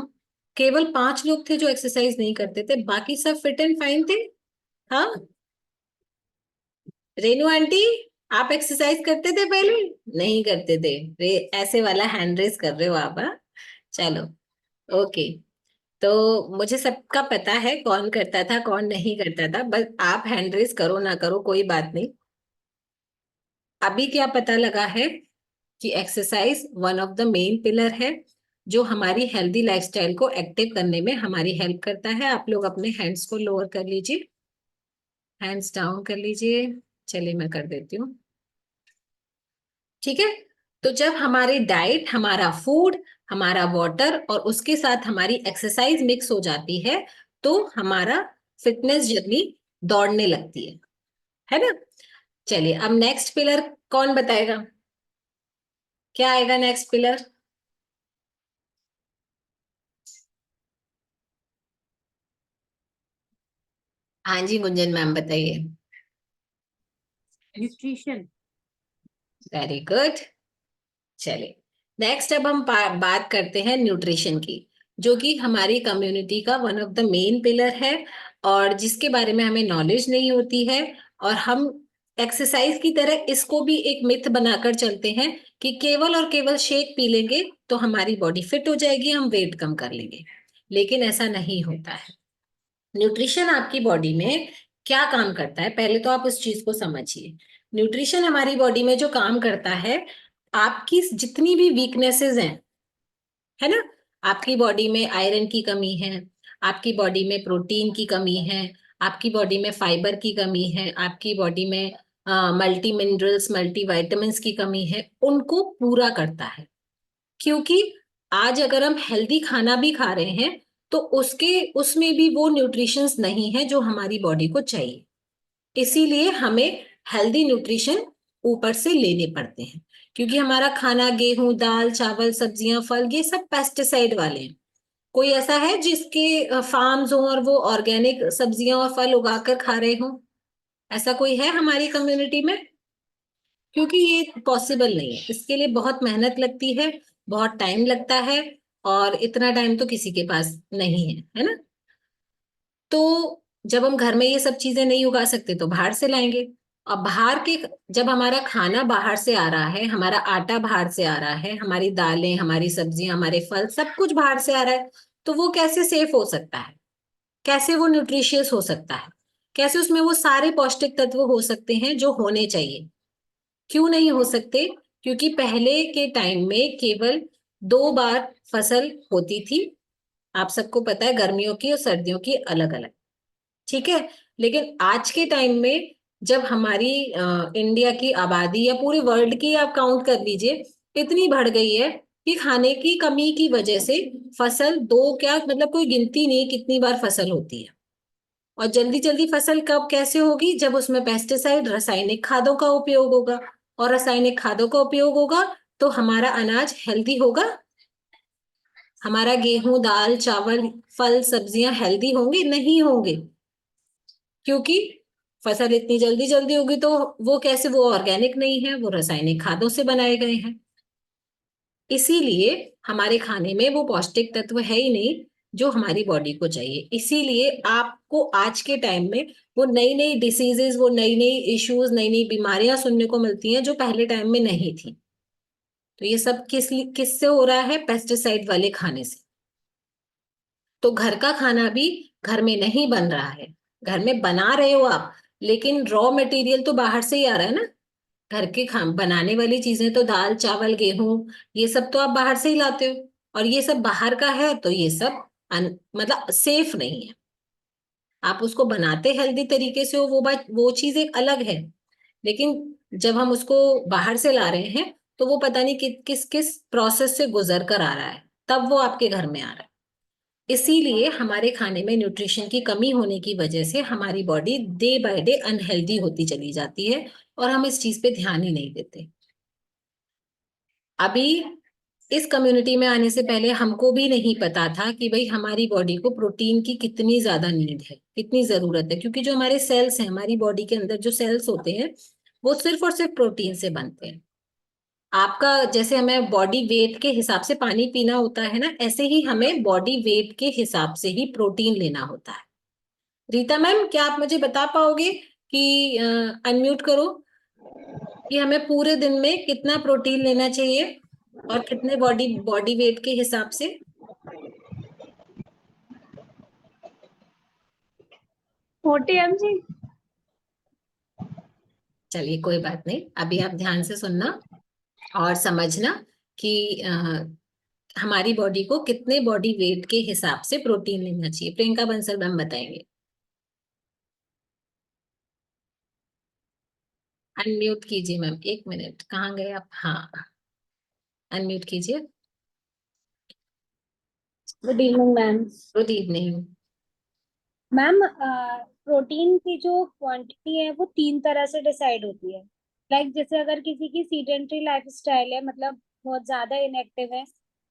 केवल 5 लोग थे जो एक्सरसाइज नहीं करते थे, बाकी सब फिट एंड फाइन थे। हाँ, रेनू आंटी, आप एक्सरसाइज करते थे पहले? नहीं करते थे? ऐसे वाला हैंड रेस कर रहे हो आप? हाँ, चलो, ओके। तो मुझे सबका पता है कौन करता था कौन नहीं करता था, बस आप हैंड रेस करो ना करो कोई बात नहीं। अभी क्या पता लगा है कि exercise one of the main pillar है जो हमारी हेल्दी लाइफस्टाइल को एक्टिव करने में हमारी हेल्प करता है। आप लोग अपने हैंड्स को लोअर कर लीजिए, हैंड्स डाउन कर लीजिए। चलिए मैं कर देती हूँ। ठीक है, तो जब हमारी डाइट, हमारा फूड, हमारा वाटर और उसके साथ हमारी एक्सरसाइज मिक्स हो जाती है तो हमारा फिटनेस जर्नी दौड़ने लगती है ना। चलिए अब नेक्स्ट पिलर कौन बताएगा, क्या आएगा नेक्स्ट पिलर? हाँ जी गुंजन मैम बताइए। न्यूट्रिशन। Very good. चलिए नेक्स्ट अब हम बात करते हैं न्यूट्रिशन की, जो कि हमारी कम्युनिटी का one of the main pillar है और जिसके बारे में हमें नॉलेज नहीं होती है। और हम एक्सरसाइज की तरह इसको भी एक मिथ बनाकर चलते हैं कि केवल और केवल शेक पी लेंगे तो हमारी बॉडी फिट हो जाएगी, हम वेट कम कर लेंगे। लेकिन ऐसा नहीं होता है। न्यूट्रिशन आपकी बॉडी में क्या काम करता है, पहले तो आप उस चीज को समझिए। न्यूट्रिशन हमारी बॉडी में जो काम करता है, आपकी जितनी भी वीकनेसेस हैं, है ना, आपकी बॉडी में आयरन की कमी है, आपकी बॉडी में प्रोटीन की कमी है, आपकी बॉडी में फाइबर की कमी है, आपकी बॉडी में मल्टी मिनरल्स, मल्टी वाइटामिन्स की कमी है, उनको पूरा करता है। क्योंकि आज अगर हम हेल्दी खाना भी खा रहे हैं तो उसमें भी वो न्यूट्रिशंस नहीं है जो हमारी बॉडी को चाहिए। इसीलिए हमें हेल्दी न्यूट्रिशन ऊपर से लेने पड़ते हैं, क्योंकि हमारा खाना गेहूं, दाल, चावल, सब्जियां, फल, ये सब पेस्टिसाइड वाले हैं। कोई ऐसा है जिसके फार्म्स हो और वो ऑर्गेनिक सब्जियां और फल उगाकर खा रहे हो? ऐसा कोई है हमारी कम्युनिटी में? क्योंकि ये पॉसिबल नहीं है, इसके लिए बहुत मेहनत लगती है, बहुत टाइम लगता है, और इतना टाइम तो किसी के पास नहीं है ना? तो जब हम घर में ये सब चीजें नहीं उगा सकते तो बाहर से लाएंगे। अब बाहर के, जब हमारा खाना बाहर से आ रहा है, हमारा आटा बाहर से आ रहा है, हमारी दालें, हमारी सब्जियां, हमारे फल, सब कुछ बाहर से आ रहा है, तो वो कैसे सेफ हो सकता है? कैसे वो न्यूट्रिशियस हो सकता है? कैसे उसमें वो सारे पौष्टिक तत्व हो सकते हैं जो होने चाहिए? क्यों नहीं हो सकते? क्योंकि पहले के टाइम में केवल 2 बार फसल होती थी। आप सबको पता है, गर्मियों की और सर्दियों की अलग अलग। ठीक है। लेकिन आज के टाइम में जब हमारी इंडिया की आबादी या पूरे वर्ल्ड की आप काउंट कर लीजिए, इतनी बढ़ गई है कि खाने की कमी की वजह से फसल दो क्या, मतलब कोई गिनती नहीं कितनी बार फसल होती है। और जल्दी जल्दी फसल कब कैसे होगी? जब उसमें पेस्टिसाइड, रासायनिक खादों का उपयोग होगा। और रासायनिक खादों का उपयोग होगा तो हमारा अनाज हेल्दी होगा? हमारा गेहूं, दाल, चावल, फल, सब्जियां हेल्दी होंगे? नहीं होंगे। क्योंकि फसल इतनी जल्दी जल्दी होगी तो वो कैसे, वो ऑर्गेनिक नहीं है, वो रासायनिक खादों से बनाए गए हैं। इसीलिए हमारे खाने में वो पौष्टिक तत्व है ही नहीं जो हमारी बॉडी को चाहिए। इसीलिए आपको आज के टाइम में वो नई नई डिसीजेस, वो नई नई इश्यूज, नई नई बीमारियां सुनने को मिलती हैं जो पहले टाइम में नहीं थी। तो ये सब किससे हो रहा है? पेस्टिसाइड वाले खाने से। तो घर का खाना भी घर में नहीं बन रहा है। घर में बना रहे हो आप, लेकिन रॉ मटेरियल तो बाहर से ही आ रहा है ना। घर के बनाने वाली चीजें तो दाल, चावल, गेहूं, ये सब तो आप बाहर से ही लाते हो। और ये सब बाहर का है तो ये सब मतलब सेफ नहीं है। आप उसको बनाते हेल्दी तरीके से हो, वो बात, वो चीज एक अलग है। लेकिन जब हम उसको बाहर से ला रहे हैं तो वो पता नहीं किस किस प्रोसेस से गुजर कर आ रहा है, तब वो आपके घर में आ रहा है। इसीलिए हमारे खाने में न्यूट्रिशन की कमी होने की वजह से हमारी body day by day unhealthy होती चली जाती है, और हम इस चीज पे ध्यान ही नहीं देते। अभी इस कम्युनिटी में आने से पहले हमको भी नहीं पता था कि भाई हमारी बॉडी को प्रोटीन की कितनी ज्यादा नीड है, कितनी जरूरत है। क्योंकि जो हमारे सेल्स हैं, हमारी बॉडी के अंदर जो सेल्स होते हैं, वो सिर्फ और सिर्फ प्रोटीन से बनते हैं। आपका जैसे हमें बॉडी वेट के हिसाब से पानी पीना होता है ना, ऐसे ही हमें बॉडी वेट के हिसाब से ही प्रोटीन लेना होता है। रीता मैम, क्या आप मुझे बता पाओगे कि अनम्यूट करो, कि हमें पूरे दिन में कितना प्रोटीन लेना चाहिए और कितने बॉडी बॉडी वेट के हिसाब से? 40 mg। चलिए कोई बात नहीं, अभी आप ध्यान से सुनना और समझना कि हमारी बॉडी को कितने बॉडी वेट के हिसाब से प्रोटीन लेना चाहिए। प्रियंका बंसल मैम बताएंगे। अनम्यूट कीजिए मैम, 1 मिनट, कहाँ गए आप? हाँ, अनम्यूट कीजिए। Good evening ma'am. Good evening. Ma'am, protein की जो क्वांटिटी है वो 3 तरह से डिसाइड होती है। लाइक जैसे अगर किसी की सीडेंट्री लाइफ स्टाइल है, मतलब बहुत ज्यादा इनएक्टिव है,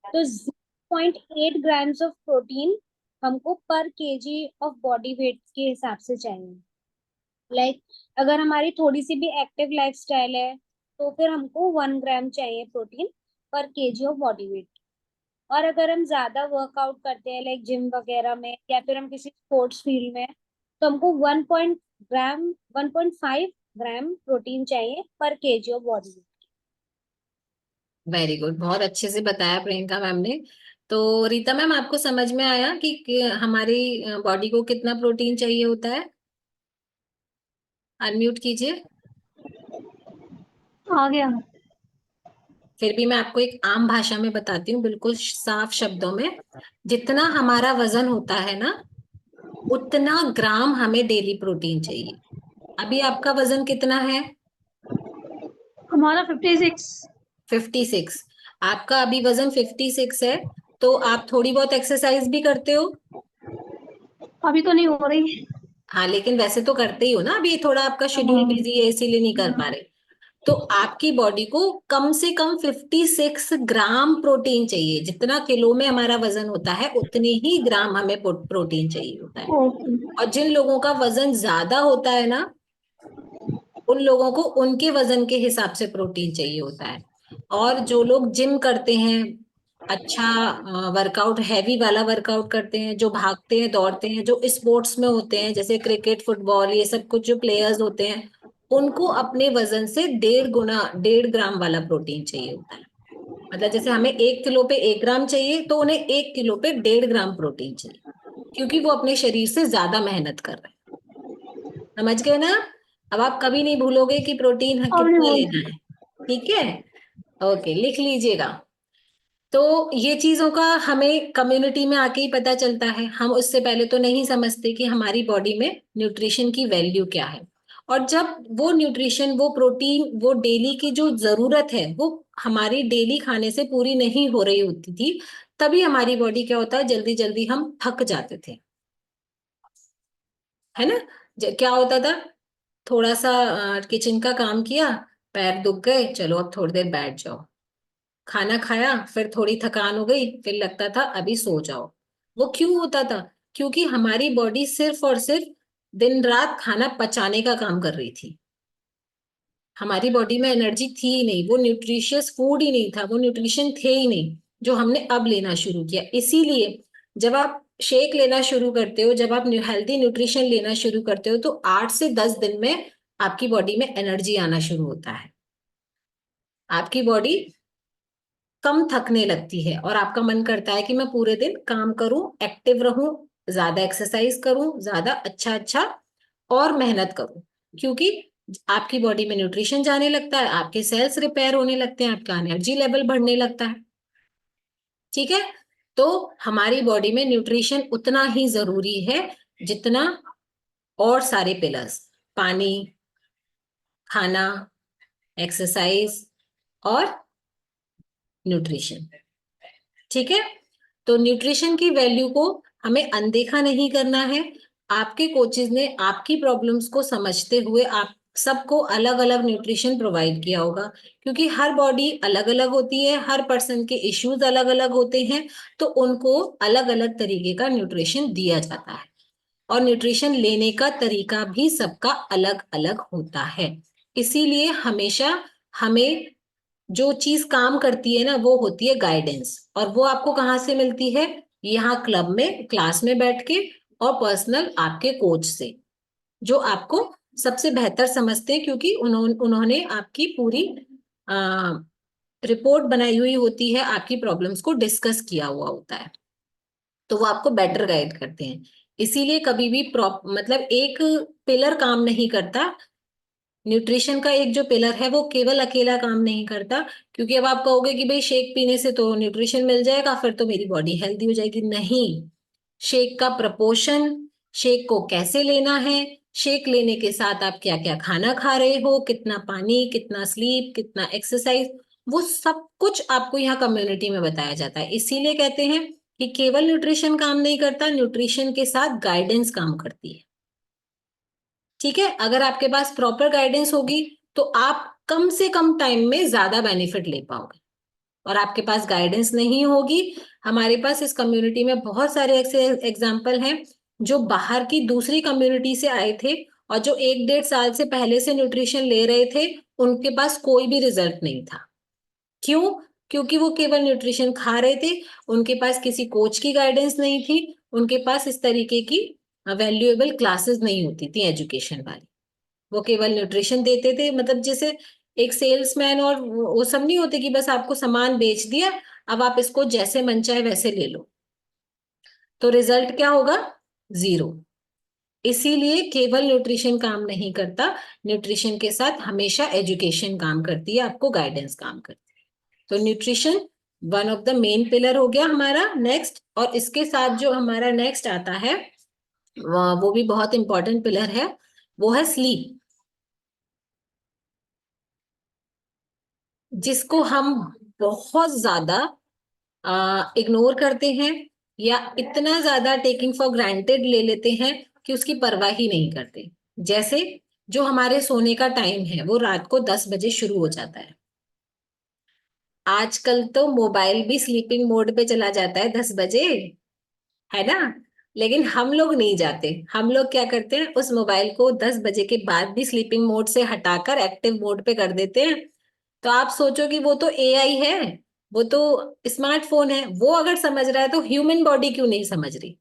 तो 0.8 ग्राम्स ऑफ प्रोटीन हमको पर केजी ऑफ बॉडी वेट के हिसाब से चाहिए। लाइक अगर हमारी थोड़ी सी भी एक्टिव लाइफ स्टाइल है तो फिर हमको 1 ग्राम चाहिए प्रोटीन पर केजी ऑफ बॉडी वेट। और अगर हम ज्यादा वर्कआउट करते हैं लाइक जिम वगैरह में, या फिर हम किसी स्पोर्ट्स फील्ड में हैं, तो हमको 1.5 ग्राम प्रोटीन चाहिए पर KG of body weight. Very good, बहुत अच्छे से बताया प्रियंका मैम ने। तो रीता मैम, आपको समझ में आया कि हमारी बॉडी को कितना प्रोटीन चाहिए होता है? अनम्यूट कीजिए। आ गया। फिर भी मैं आपको एक आम भाषा में बताती हूँ, बिल्कुल साफ शब्दों में। जितना हमारा वजन होता है ना, उतना ग्राम हमें डेली प्रोटीन चाहिए। अभी आपका वजन कितना है? हमारा 56। 56। आपका अभी वजन 56 है, तो आप थोड़ी बहुत एक्सरसाइज भी करते हो? अभी तो नहीं हो रही। हाँ, लेकिन वैसे तो करते ही हो ना। अभी थोड़ा आपका शेड्यूल बिजी है इसीलिए नहीं कर पा रहे। तो आपकी बॉडी को कम से कम 56 ग्राम प्रोटीन चाहिए। जितना किलो में हमारा वजन होता है उतने ही ग्राम हमें प्रोटीन चाहिए होता है। ओके। और जिन लोगों का वजन ज्यादा होता है ना, उन लोगों को उनके वजन के हिसाब से प्रोटीन चाहिए होता है। और जो लोग जिम करते हैं, अच्छा वर्कआउट, हैवी वाला वर्कआउट करते हैं, जो भागते हैं दौड़ते हैं, जो स्पोर्ट्स में होते हैं जैसे क्रिकेट फुटबॉल ये सब कुछ जो प्लेयर्स होते हैं, उनको अपने वजन से 1.5 ग्राम वाला प्रोटीन चाहिए होता है। मतलब जैसे हमें 1 किलो पे 1 ग्राम चाहिए, तो उन्हें 1 किलो पे 1.5 ग्राम प्रोटीन चाहिए, क्योंकि वो अपने शरीर से ज्यादा मेहनत कर रहे हैं। समझ गए ना? अब आप कभी नहीं भूलोगे कि प्रोटीन कितना लेना है। ठीक है, ओके, लिख लीजिएगा। तो ये चीजों का हमें कम्युनिटी में आके ही पता चलता है, हम उससे पहले तो नहीं समझते कि हमारी बॉडी में न्यूट्रिशन की वैल्यू क्या है। और जब वो न्यूट्रिशन, वो प्रोटीन, वो डेली की जो जरूरत है वो हमारी डेली खाने से पूरी नहीं हो रही होती थी, तभी हमारी बॉडी क्या होता है, जल्दी जल्दी हम थक जाते थे, है ना? क्या होता था, थोड़ा सा किचन का काम किया, पैर दुख गए, चलो अब थोड़ी देर बैठ जाओ, खाना खाया, फिर थोड़ी थकान हो गई, फिर लगता था अभी सो जाओ। वो क्यों होता था? क्योंकि हमारी बॉडी सिर्फ और सिर्फ दिन रात खाना पचाने का काम कर रही थी। हमारी बॉडी में एनर्जी थी ही नहीं, वो न्यूट्रिशियस फूड ही नहीं था, वो न्यूट्रिशन थे ही नहीं, जो हमने अब लेना शुरू किया। इसीलिए जब आप शेक लेना शुरू करते हो, जब आप हेल्दी न्यूट्रिशन लेना शुरू करते हो, तो 8 से 10 दिन में आपकी बॉडी में एनर्जी आना शुरू होता है। आपकी बॉडी कम थकने लगती है और आपका मन करता है कि मैं पूरे दिन काम करूं, एक्टिव रहूं, ज्यादा एक्सरसाइज करूं, ज्यादा अच्छा अच्छा और मेहनत करूं, क्योंकि आपकी बॉडी में न्यूट्रिशन जाने लगता है, आपके सेल्स रिपेयर होने लगते हैं, आपका एनर्जी लेवल बढ़ने लगता है। ठीक है, तो हमारी बॉडी में न्यूट्रिशन उतना ही जरूरी है जितना और सारे पिलर्स, पानी, खाना, एक्सरसाइज और न्यूट्रिशन। ठीक है, तो न्यूट्रिशन की वैल्यू को हमें अनदेखा नहीं करना है। आपके कोचेज ने आपकी प्रॉब्लम्स को समझते हुए आप सबको अलग अलग न्यूट्रिशन प्रोवाइड किया होगा, क्योंकि हर बॉडी अलग अलग होती है, हर पर्सन के इश्यूज अलग अलग होते हैं, तो उनको अलग अलग तरीके का न्यूट्रिशन दिया जाता है। और न्यूट्रिशन लेने का तरीका भी सबका अलग अलग होता है। इसीलिए हमेशा हमें जो चीज काम करती है ना, वो होती है गाइडेंस। और वो आपको कहाँ से मिलती है? यहाँ क्लब में, क्लास में बैठ के, और पर्सनल आपके कोच से, जो आपको सबसे बेहतर समझते हैं, क्योंकि उन्होंने आपकी पूरी रिपोर्ट बनाई हुई होती है, आपकी प्रॉब्लम्स को डिस्कस किया हुआ होता है, तो वो आपको बेटर गाइड करते हैं। इसीलिए कभी भी मतलब एक पिलर काम नहीं करता, न्यूट्रिशन का एक जो पिलर है वो केवल अकेला काम नहीं करता। क्योंकि अब आप कहोगे कि भाई शेक पीने से तो न्यूट्रिशन मिल जाएगा, फिर तो मेरी बॉडी हेल्दी हो जाएगी। नहीं, शेक का प्रपोर्शन, शेक को कैसे लेना है, शेक लेने के साथ आप क्या क्या खाना खा रहे हो, कितना पानी, कितना स्लीप, कितना एक्सरसाइज, वो सब कुछ आपको यहाँ कम्युनिटी में बताया जाता है। इसीलिए कहते हैं कि केवल न्यूट्रिशन काम नहीं करता, न्यूट्रिशन के साथ गाइडेंस काम करती है। ठीक है, अगर आपके पास प्रॉपर गाइडेंस होगी तो आप कम से कम टाइम में ज्यादा बेनिफिट ले पाओगे। और आपके पास गाइडेंस नहीं होगी, हमारे पास इस कम्युनिटी में बहुत सारे ऐसे एग्जाम्पल हैं जो बाहर की दूसरी कम्युनिटी से आए थे, और जो 1-1.5 साल से पहले से न्यूट्रिशन ले रहे थे, उनके पास कोई भी रिजल्ट नहीं था। क्यों? क्योंकि वो केवल न्यूट्रिशन खा रहे थे, उनके पास किसी कोच की गाइडेंस नहीं थी, उनके पास इस तरीके की वैल्यूएबल क्लासेस नहीं होती थी एजुकेशन वाली। वो केवल न्यूट्रिशन देते थे, मतलब जैसे एक सेल्समैन, और वो सब नहीं होते कि बस आपको सामान बेच दिया, अब आप इसको जैसे मन चाहे वैसे ले लो, तो रिजल्ट क्या होगा? जीरो। इसीलिए केवल न्यूट्रिशन काम नहीं करता, न्यूट्रिशन के साथ हमेशा एजुकेशन काम करती है, आपको गाइडेंस काम करती है। तो nutrition one of the main pillar हो गया हमारा नेक्स्ट। और इसके साथ जो हमारा नेक्स्ट आता है वो भी बहुत इंपॉर्टेंट पिलर है, वो है स्लीप, जिसको हम बहुत ज्यादा इग्नोर करते हैं, या इतना ज्यादा टेकिंग फॉर ग्रांटेड ले लेते हैं कि उसकी परवाह ही नहीं करते। जैसे जो हमारे सोने का टाइम है वो रात को 10 बजे शुरू हो जाता है। आजकल तो मोबाइल भी स्लीपिंग मोड पे चला जाता है 10 बजे, है ना? लेकिन हम लोग नहीं जाते। हम लोग क्या करते हैं, उस मोबाइल को 10 बजे के बाद भी स्लीपिंग मोड से हटाकर एक्टिव मोड पे कर देते हैं। तो आप सोचो कि वो तो एआई है, वो तो स्मार्टफोन है, वो अगर समझ रहा है तो ह्यूमन बॉडी क्यों नहीं समझ रही।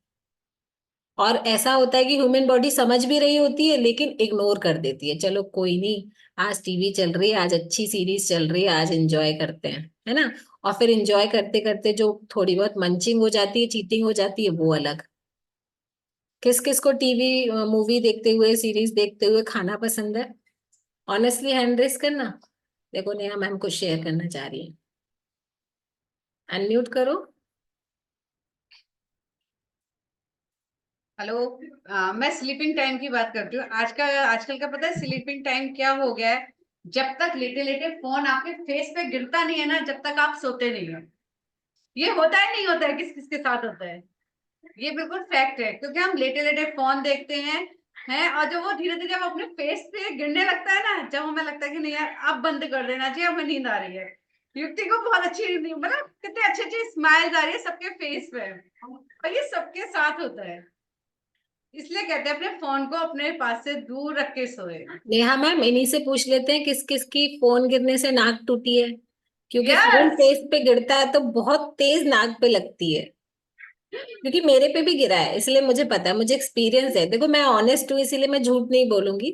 और ऐसा होता है कि ह्यूमन बॉडी समझ भी रही होती है लेकिन इग्नोर कर देती है, चलो कोई नहीं, आज टीवी चल रही है, आज अच्छी सीरीज चल रही है, आज एंजॉय करते हैं, है ना। और फिर एंजॉय करते करते जो थोड़ी बहुत मंचिंग हो जाती है, चीटिंग हो जाती है, वो अलग। किस किस को टीवी मूवी देखते हुए, सीरीज देखते हुए खाना पसंद है? ऑनेस्टली हैंड रेस करना। देखो नेहा मैम कुछ शेयर करना चाह रही है, अनम्यूट करो। हेलो। मैं स्लीपिंग टाइम की बात करती हूँ। आजकल का पता है स्लीपिंग टाइम क्या हो गया है? जब तक लेटे लेटे फोन आपके फेस पे गिरता नहीं है ना, जब तक आप सोते नहीं हो। ये होता है नहीं होता है, किस किस के साथ होता है? ये बिल्कुल फैक्ट है, क्योंकि हम लेटे लेटे फोन देखते हैं और जब वो धीरे धीरे जब अपने फेस पे गिरने लगता है ना, जब हमें लगता है कि नहीं यार अब बंद कर देना चाहिए, हमें नींद आ रही है। युक्ति को बहुत अच्छी मतलब कितनी अच्छी अच्छी स्माइल्स आ रही है सबके फेस पे, और ये सबके साथ होता है। इसलिए कहते हैं अपने फोन को अपने पास से दूर रख के सोए। नेहा मैम इन्हीं से पूछ लेते हैं किस किस की फोन गिरने से नाक टूटी है, क्योंकि फोन यस। फेस पे गिरता है तो बहुत तेज नाक पे लगती है। क्योंकि मेरे पे भी गिरा है, इसलिए मुझे पता है, मुझे एक्सपीरियंस है। देखो मैं ऑनेस्ट हूँ इसीलिए मैं झूठ नहीं बोलूंगी।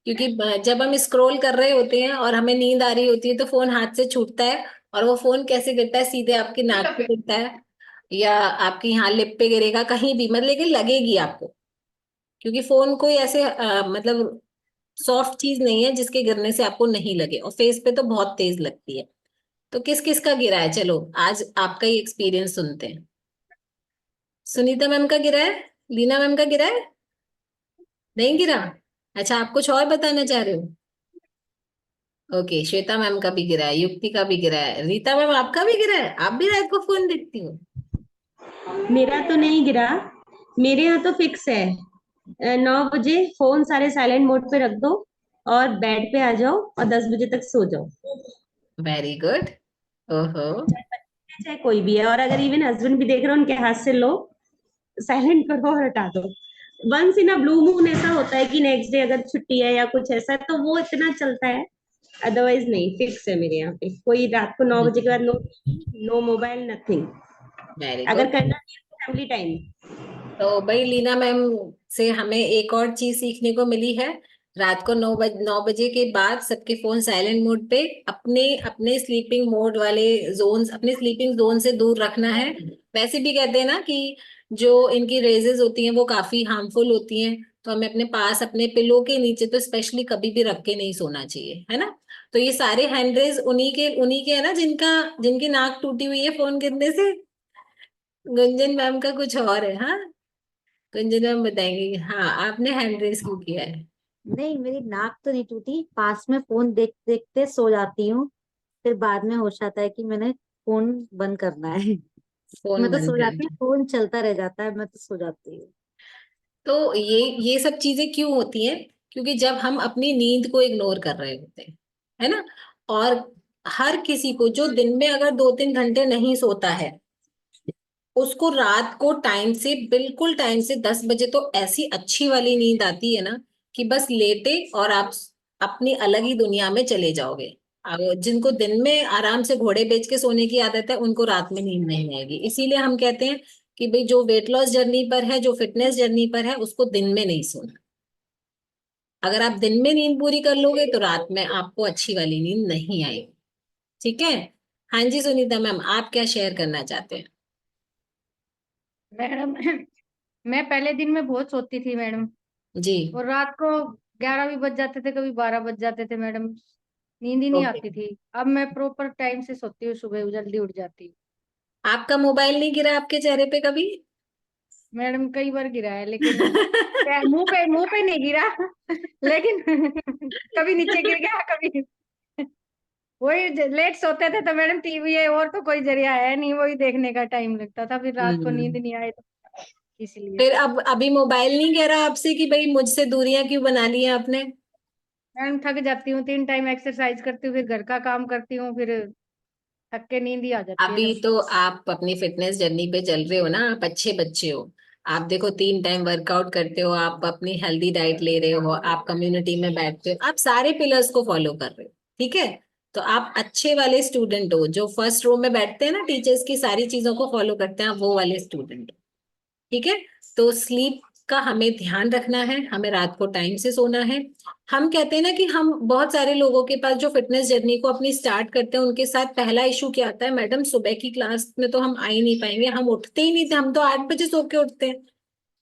क्योंकि जब हम स्क्रॉल कर रहे होते हैं और हमें नींद आ रही होती है तो फोन हाथ से छूटता है, और वो फोन कैसे गिरता है, सीधे आपकी नाक पे गिरता है, या आपकी यहाँ लिप पे गिरेगा, कहीं भी मतलब, लेकिन लगेगी आपको। क्योंकि फोन कोई ऐसे मतलब सॉफ्ट चीज नहीं है जिसके गिरने से आपको नहीं लगे, और फेस पे तो बहुत तेज लगती है। तो किस किस का गिरा है, चलो आज आपका ही एक्सपीरियंस सुनते हैं। सुनीता मैम का गिरा है, लीना मैम का गिरा है, नहीं गिरा? अच्छा आप कुछ और बताना चाह रहे हो? ओके, श्वेता मैम का भी गिरा है, युक्ति का भी गिरा है, रीता मैम आपका भी गिरा है, आप भी रात को फोन देखती हो? मेरा तो नहीं गिरा, मेरे यहाँ तो फिक्स है 9 बजे फोन सारे साइलेंट मोड पे रख दो और बेड पे आ जाओ और 10 बजे तक सो जाओ। Very good. ओहो। चाहे कोई भी है, और अगर इवन हस्बैंड भी देख रहे हो उनके हाथ से लो, साइलेंट करो और हटा दो। Once in a blue moon ऐसा होता है कि नेक्स्ट डे अगर छुट्टी है या कुछ ऐसा है तो वो इतना चलता है, अदरवाइज नहीं, फिक्स है मेरे यहाँ पे। कोई रात को 9 बजे के बाद no, no mobile, nothing. Very अगर गुड। करना है तो फैमिली टाइम। तो भाई लीना मैम से हमें एक और चीज सीखने को मिली है। रात को 9 बजे के बाद सबके फोन साइलेंट मोड पे, अपने अपने स्लीपिंग मोड वाले जोन, अपने स्लीपिंग जोन से दूर रखना है। वैसे भी कहते हैं ना कि जो इनकी रेजेस होती हैं वो काफी हार्मफुल होती हैं, तो हमें अपने पास, अपने पिलो के नीचे तो स्पेशली कभी भी रख के नहीं सोना चाहिए, है ना। तो ये सारे हैंड रेज उन्हीं के है ना, जिनकी नाक टूटी हुई है फोन गिरने से। गुंजन मैम का कुछ और है, हाँ गुंजन मैम बताएंगे। हाँ आपने हैंड रेस क्यों किया है? नहीं, मेरी नाक तो नहीं टूटी, पास में फोन देख देखते सो जाती हूँ। फिर बाद में होश आता है कि मैंने फोन बंद करना है। फोन मैं तो बंद सो कर। जाती हूँ, फोन चलता रह जाता है, मैं तो सो जाती हूँ। तो ये सब चीजें क्यों होती हैं? क्योंकि जब हम अपनी नींद को इग्नोर कर रहे होते हैं, है ना। और हर किसी को जो दिन में अगर 2-3 घंटे नहीं सोता है, उसको रात को टाइम से, बिल्कुल टाइम से 10 बजे तो ऐसी अच्छी वाली नींद आती है ना कि बस लेटे और आप अपनी अलग ही दुनिया में चले जाओगे। जिनको दिन में आराम से घोड़े बेच के सोने की आदत है उनको रात में नींद नहीं आएगी। इसीलिए हम कहते हैं कि भाई जो वेट लॉस जर्नी पर है, जो फिटनेस जर्नी पर है, उसको दिन में नहीं सोना। अगर आप दिन में नींद पूरी कर लोगे तो रात में आपको अच्छी वाली नींद नहीं आएगी। ठीक है। हाँ जी सुनीता मैम, आप क्या शेयर करना चाहते हैं? मैडम मैं पहले दिन में बहुत सोती थी मैडम, जी। और रात को 11 भी बज जाते थे, कभी 12 बज जाते थे मैडम, नींद ही नहीं ओके। आती थी। अब मैं प्रॉपर टाइम से सोती हूँ, सुबह जल्दी उठ जाती हूँ। आपका मोबाइल नहीं गिरा आपके चेहरे पे कभी? मैडम कई बार गिरा है, लेकिन मुंह पे नहीं गिरा लेकिन कभी नीचे गिर गया, कभी वही लेट सोते थे तो मैडम टीवी है, और तो कोई जरिया है नहीं, वही देखने का टाइम लगता था, फिर रात को नींद नहीं आए तो इसलिए। फिर अब अभी मोबाइल नहीं कह रहा आपसे कि भाई मुझसे दूरियां क्यों बना ली हैं आपने? मैडम थक जाती हूँ, 3 टाइम एक्सरसाइज करती हूँ, फिर घर का काम करती हूँ, फिर थक के नींद ही आ जाती है अभी जब। तो आप अपनी फिटनेस जर्नी पे चल रहे हो ना, आप अच्छे बच्चे हो। आप देखो 3 टाइम वर्कआउट करते हो, आप अपनी हेल्दी डाइट ले रहे हो, आप कम्युनिटी में बैठते हो, आप सारे पिलर्स को फॉलो कर रहे हो, ठीक है। तो आप अच्छे वाले स्टूडेंट हो, जो फर्स्ट रो में बैठते हैं ना, टीचर्स की सारी चीजों को फॉलो करते हैं, आप वो वाले स्टूडेंट हो, ठीक है। तो स्लीप का हमें ध्यान रखना है, हमें रात को टाइम से सोना है। हम कहते हैं ना कि हम बहुत सारे लोगों के पास जो फिटनेस जर्नी को अपनी स्टार्ट करते हैं, उनके साथ पहला इशू क्या आता है, मैडम सुबह की क्लास में तो हम आ ही नहीं पाएंगे, हम उठते ही नहीं थे, हम तो 8 बजे सो के उठते हैं।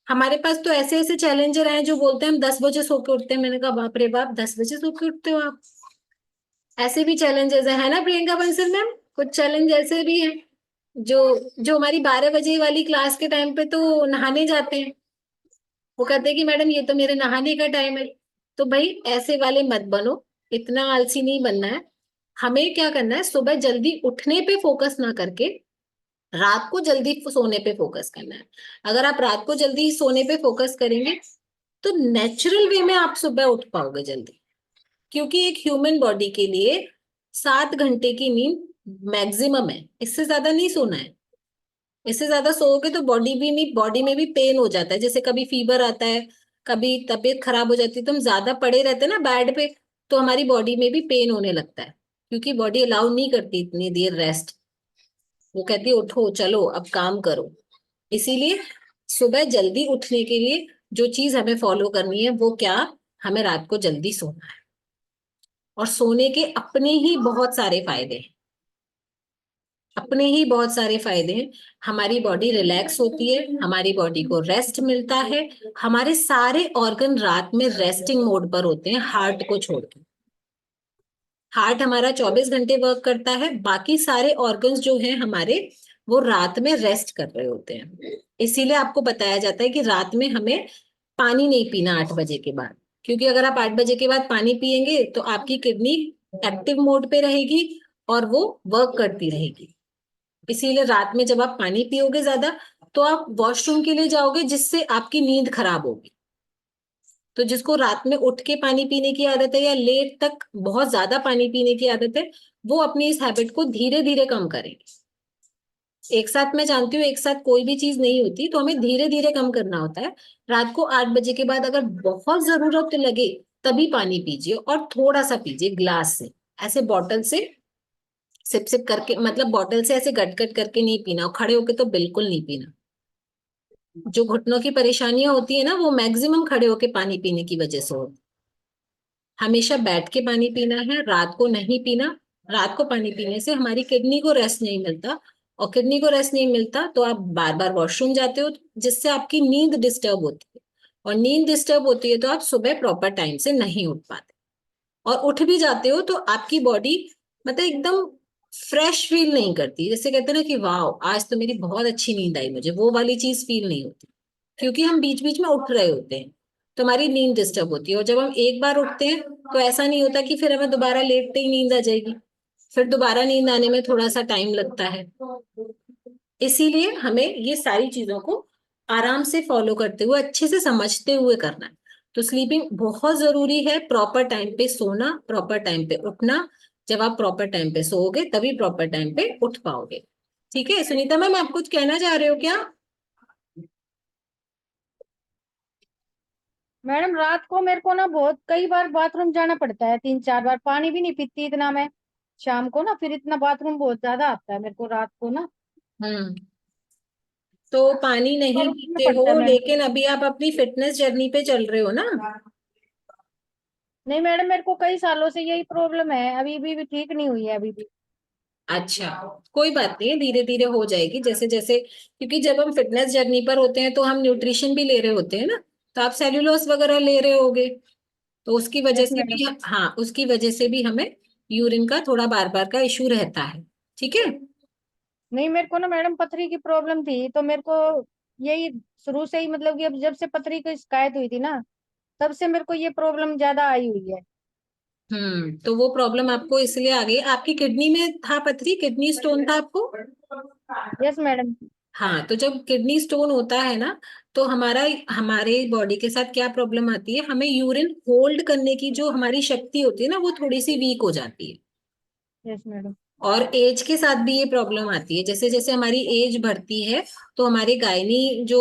हमारे पास तो ऐसे ऐसे चैलेंजर आए जो बोलते हैं हम 10 बजे सो के उठते हैं। मैंने कहा बाप रे बाप, 10 बजे सो के उठते हो आप? ऐसे भी चैलेंजेस है ना प्रियंका बंसल मैम? कुछ चैलेंज ऐसे भी हैं जो जो हमारी 12 बजे वाली क्लास के टाइम पे तो नहाने जाते हैं, वो कहते हैं कि मैडम ये तो मेरे नहाने का टाइम है। तो भाई ऐसे वाले मत बनो, इतना आलसी नहीं बनना है। हमें क्या करना है, सुबह जल्दी उठने पे फोकस ना करके रात को जल्दी सोने पे फोकस करना है। अगर आप रात को जल्दी सोने पे फोकस करेंगे तो नेचुरल वे में आप सुबह उठ पाओगे जल्दी। क्योंकि एक ह्यूमन बॉडी के लिए 7 घंटे की नींद मैक्सिमम है, इससे ज्यादा नहीं सोना है। इससे ज्यादा सोओगे तो बॉडी में भी पेन हो जाता है, जैसे कभी फीवर आता है, कभी तबीयत खराब हो जाती है, तो हम ज्यादा पड़े रहते हैं ना बेड पे, तो हमारी बॉडी में भी पेन होने लगता है, क्योंकि बॉडी अलाउ नहीं करती इतनी देर रेस्ट। वो कहती है उठो चलो अब काम करो। इसीलिए सुबह जल्दी उठने के लिए जो चीज हमें फॉलो करनी है वो क्या, हमें रात को जल्दी सोना है। और सोने के अपने ही बहुत सारे फायदे हैं, अपने ही बहुत सारे फायदे हैं। हमारी बॉडी रिलैक्स होती है, हमारी बॉडी को रेस्ट मिलता है, हमारे सारे ऑर्गन रात में रेस्टिंग मोड पर होते हैं, हार्ट को छोड़ के। हार्ट हमारा 24 घंटे वर्क करता है, बाकी सारे ऑर्गन्स जो हैं हमारे, वो रात में रेस्ट कर रहे होते हैं। इसीलिए आपको बताया जाता है कि रात में हमें पानी नहीं पीना 8 बजे के बाद, क्योंकि अगर आप 8 बजे के बाद पानी पिएंगे तो आपकी किडनी एक्टिव मोड पे रहेगी और वो वर्क करती रहेगी। इसीलिए रात में जब आप पानी पियोगे ज्यादा तो आप वॉशरूम के लिए जाओगे, जिससे आपकी नींद खराब होगी। तो जिसको रात में उठ के पानी पीने की आदत है या लेट तक बहुत ज्यादा पानी पीने की आदत है, वो अपनी इस हैबिट को धीरे धीरे कम करेंगे। एक साथ, मैं जानती हूँ एक साथ कोई भी चीज नहीं होती, तो हमें धीरे धीरे कम करना होता है। रात को 8 बजे के बाद अगर बहुत जरूरत लगे तभी पानी पीजिए, और थोड़ा सा पीजिए ग्लास से, ऐसे बॉटल से सिप सिप करके, मतलब बॉटल से ऐसे गट गट करके नहीं पीना, और खड़े होके तो बिल्कुल नहीं पीना। जो घुटनों की परेशानियां होती है ना, वो मैक्सिमम खड़े होके पानी पीने की वजह से होती है। हमेशा बैठ के पानी पीना है, रात को नहीं पीना। रात को पानी पीने से हमारी किडनी को रेस्ट नहीं मिलता, और किडनी को रेस्ट नहीं मिलता तो आप बार बार वॉशरूम जाते हो, जिससे आपकी नींद डिस्टर्ब होती है, और नींद डिस्टर्ब होती है तो आप सुबह प्रॉपर टाइम से नहीं उठ पाते, और उठ भी जाते हो तो आपकी बॉडी मतलब एकदम फ्रेश फील नहीं करती। जैसे कहते हैं ना कि वाह आज तो मेरी बहुत अच्छी नींद आई, मुझे वो वाली चीज फील नहीं होती, क्योंकि हम बीच बीच में उठ रहे होते हैं, तो हमारी नींद डिस्टर्ब होती है। और जब हम एक बार उठते हैं तो ऐसा नहीं होता कि फिर हमें दोबारा लेटते ही नींद आ जाएगी, फिर दोबारा नींद आने में थोड़ा सा टाइम लगता है। इसीलिए हमें ये सारी चीजों को आराम से फॉलो करते हुए, अच्छे से समझते हुए करना है। तो स्लीपिंग बहुत जरूरी है, प्रॉपर टाइम पे सोना, प्रॉपर टाइम पे उठना। जब आप प्रॉपर टाइम पे सोओगे तभी प्रॉपर टाइम पे उठ पाओगे। ठीक है सुनीता मैम, आप कुछ कहना चाह रहे हो क्या? मैडम रात को मेरे को ना बहुत कई बार बाथरूम जाना पड़ता है, 3-4 बार। पानी भी नहीं पीती इतना मैं शाम को ना, फिर इतना बाथरूम बहुत ज्यादा आता है मेरे को रात को ना, हम्म। तो पानी नहीं और उठना पीते पड़ता है हो, मैम। लेकिन अभी आप अपनी फिटनेस जर्नी पे चल रहे हो ना? नहीं मैडम, मेरे को कई सालों से यही प्रॉब्लम है, अभी भी ठीक नहीं हुई है अभी भी। अच्छा, कोई बात नहीं, धीरे धीरे हो जाएगी जैसे जैसे, क्योंकि जब हम फिटनेस जर्नी पर होते हैं तो हम न्यूट्रिशन भी ले रहे होते हैं ना, तो आप सेल्यूलोज वगैरह ले रहे होगे, तो उसकी वजह यस से मैडम। भी, हाँ उसकी वजह से भी हमें यूरिन का थोड़ा बार बार का इशू रहता है। ठीक है। नहीं मेरे को ना मैडम पथरी की प्रॉब्लम थी, तो मेरे को यही शुरू से ही, मतलब कि अब जब से पथरी की शिकायत हुई थी ना, तब से मेरे को ये प्रॉब्लम ज्यादा आई हुई है। तो वो प्रॉब्लम आपको इसलिए आ गई, आपकी किडनी में था पथरी, किडनी स्टोन था आपको? Yes madam. हाँ, तो जब किडनी स्टोन होता है ना, तो हमारे बॉडी के साथ क्या प्रॉब्लम आती है, हमें यूरिन होल्ड करने की जो हमारी शक्ति होती है ना, वो थोड़ी सी वीक हो जाती है। Yes madam. और एज के साथ भी ये प्रॉब्लम आती है। जैसे जैसे हमारी एज बढ़ती है तो हमारे गायनी जो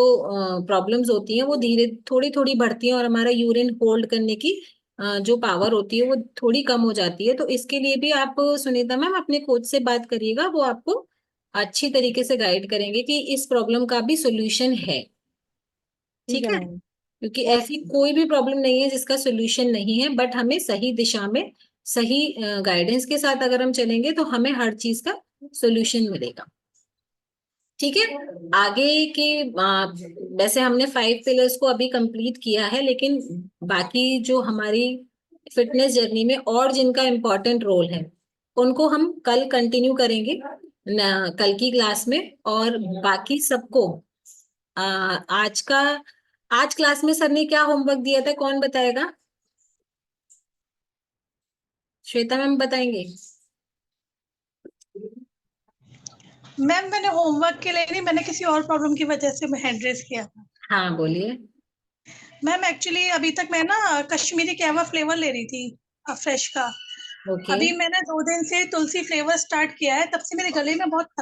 प्रॉब्लम्स होती हैं वो धीरे थोड़ी थोड़ी बढ़ती हैं, और हमारा यूरिन होल्ड करने की जो पावर होती है वो थोड़ी कम हो जाती है। तो इसके लिए भी आप सुनीता मैम अपने कोच से बात करिएगा, वो आपको अच्छी तरीके से गाइड करेंगे कि इस प्रॉब्लम का भी सोल्यूशन है। ठीक है, मैम। क्योंकि ऐसी कोई भी प्रॉब्लम नहीं है जिसका सोल्यूशन नहीं है, बट हमें सही दिशा में सही गाइडेंस के साथ अगर हम चलेंगे तो हमें हर चीज का सोल्यूशन मिलेगा। ठीक है, आगे के वैसे हमने 5 पिलर्स को अभी कंप्लीट किया है, लेकिन बाकी जो हमारी फिटनेस जर्नी में और जिनका इम्पोर्टेंट रोल है उनको हम कल कंटिन्यू करेंगे कल की क्लास में। और बाकी सबको आज क्लास में सर ने क्या होमवर्क दिया था, कौन बताएगा? श्वेता मैम बताएंगे? मैम मैंने होमवर्क के लिए नहीं, मैंने किसी और प्रॉब्लम की वजह से मैं हैंड रेज किया था। हाँ बोलिए। मैम एक्चुअली अभी तक मैं ना कश्मीरी कहवा फ्लेवर ले रही थी फ्रेश का। ओके अभी मैंने 2 दिन से तुलसी फ्लेवर स्टार्ट किया है, तब से मेरे गले में बहुत खराश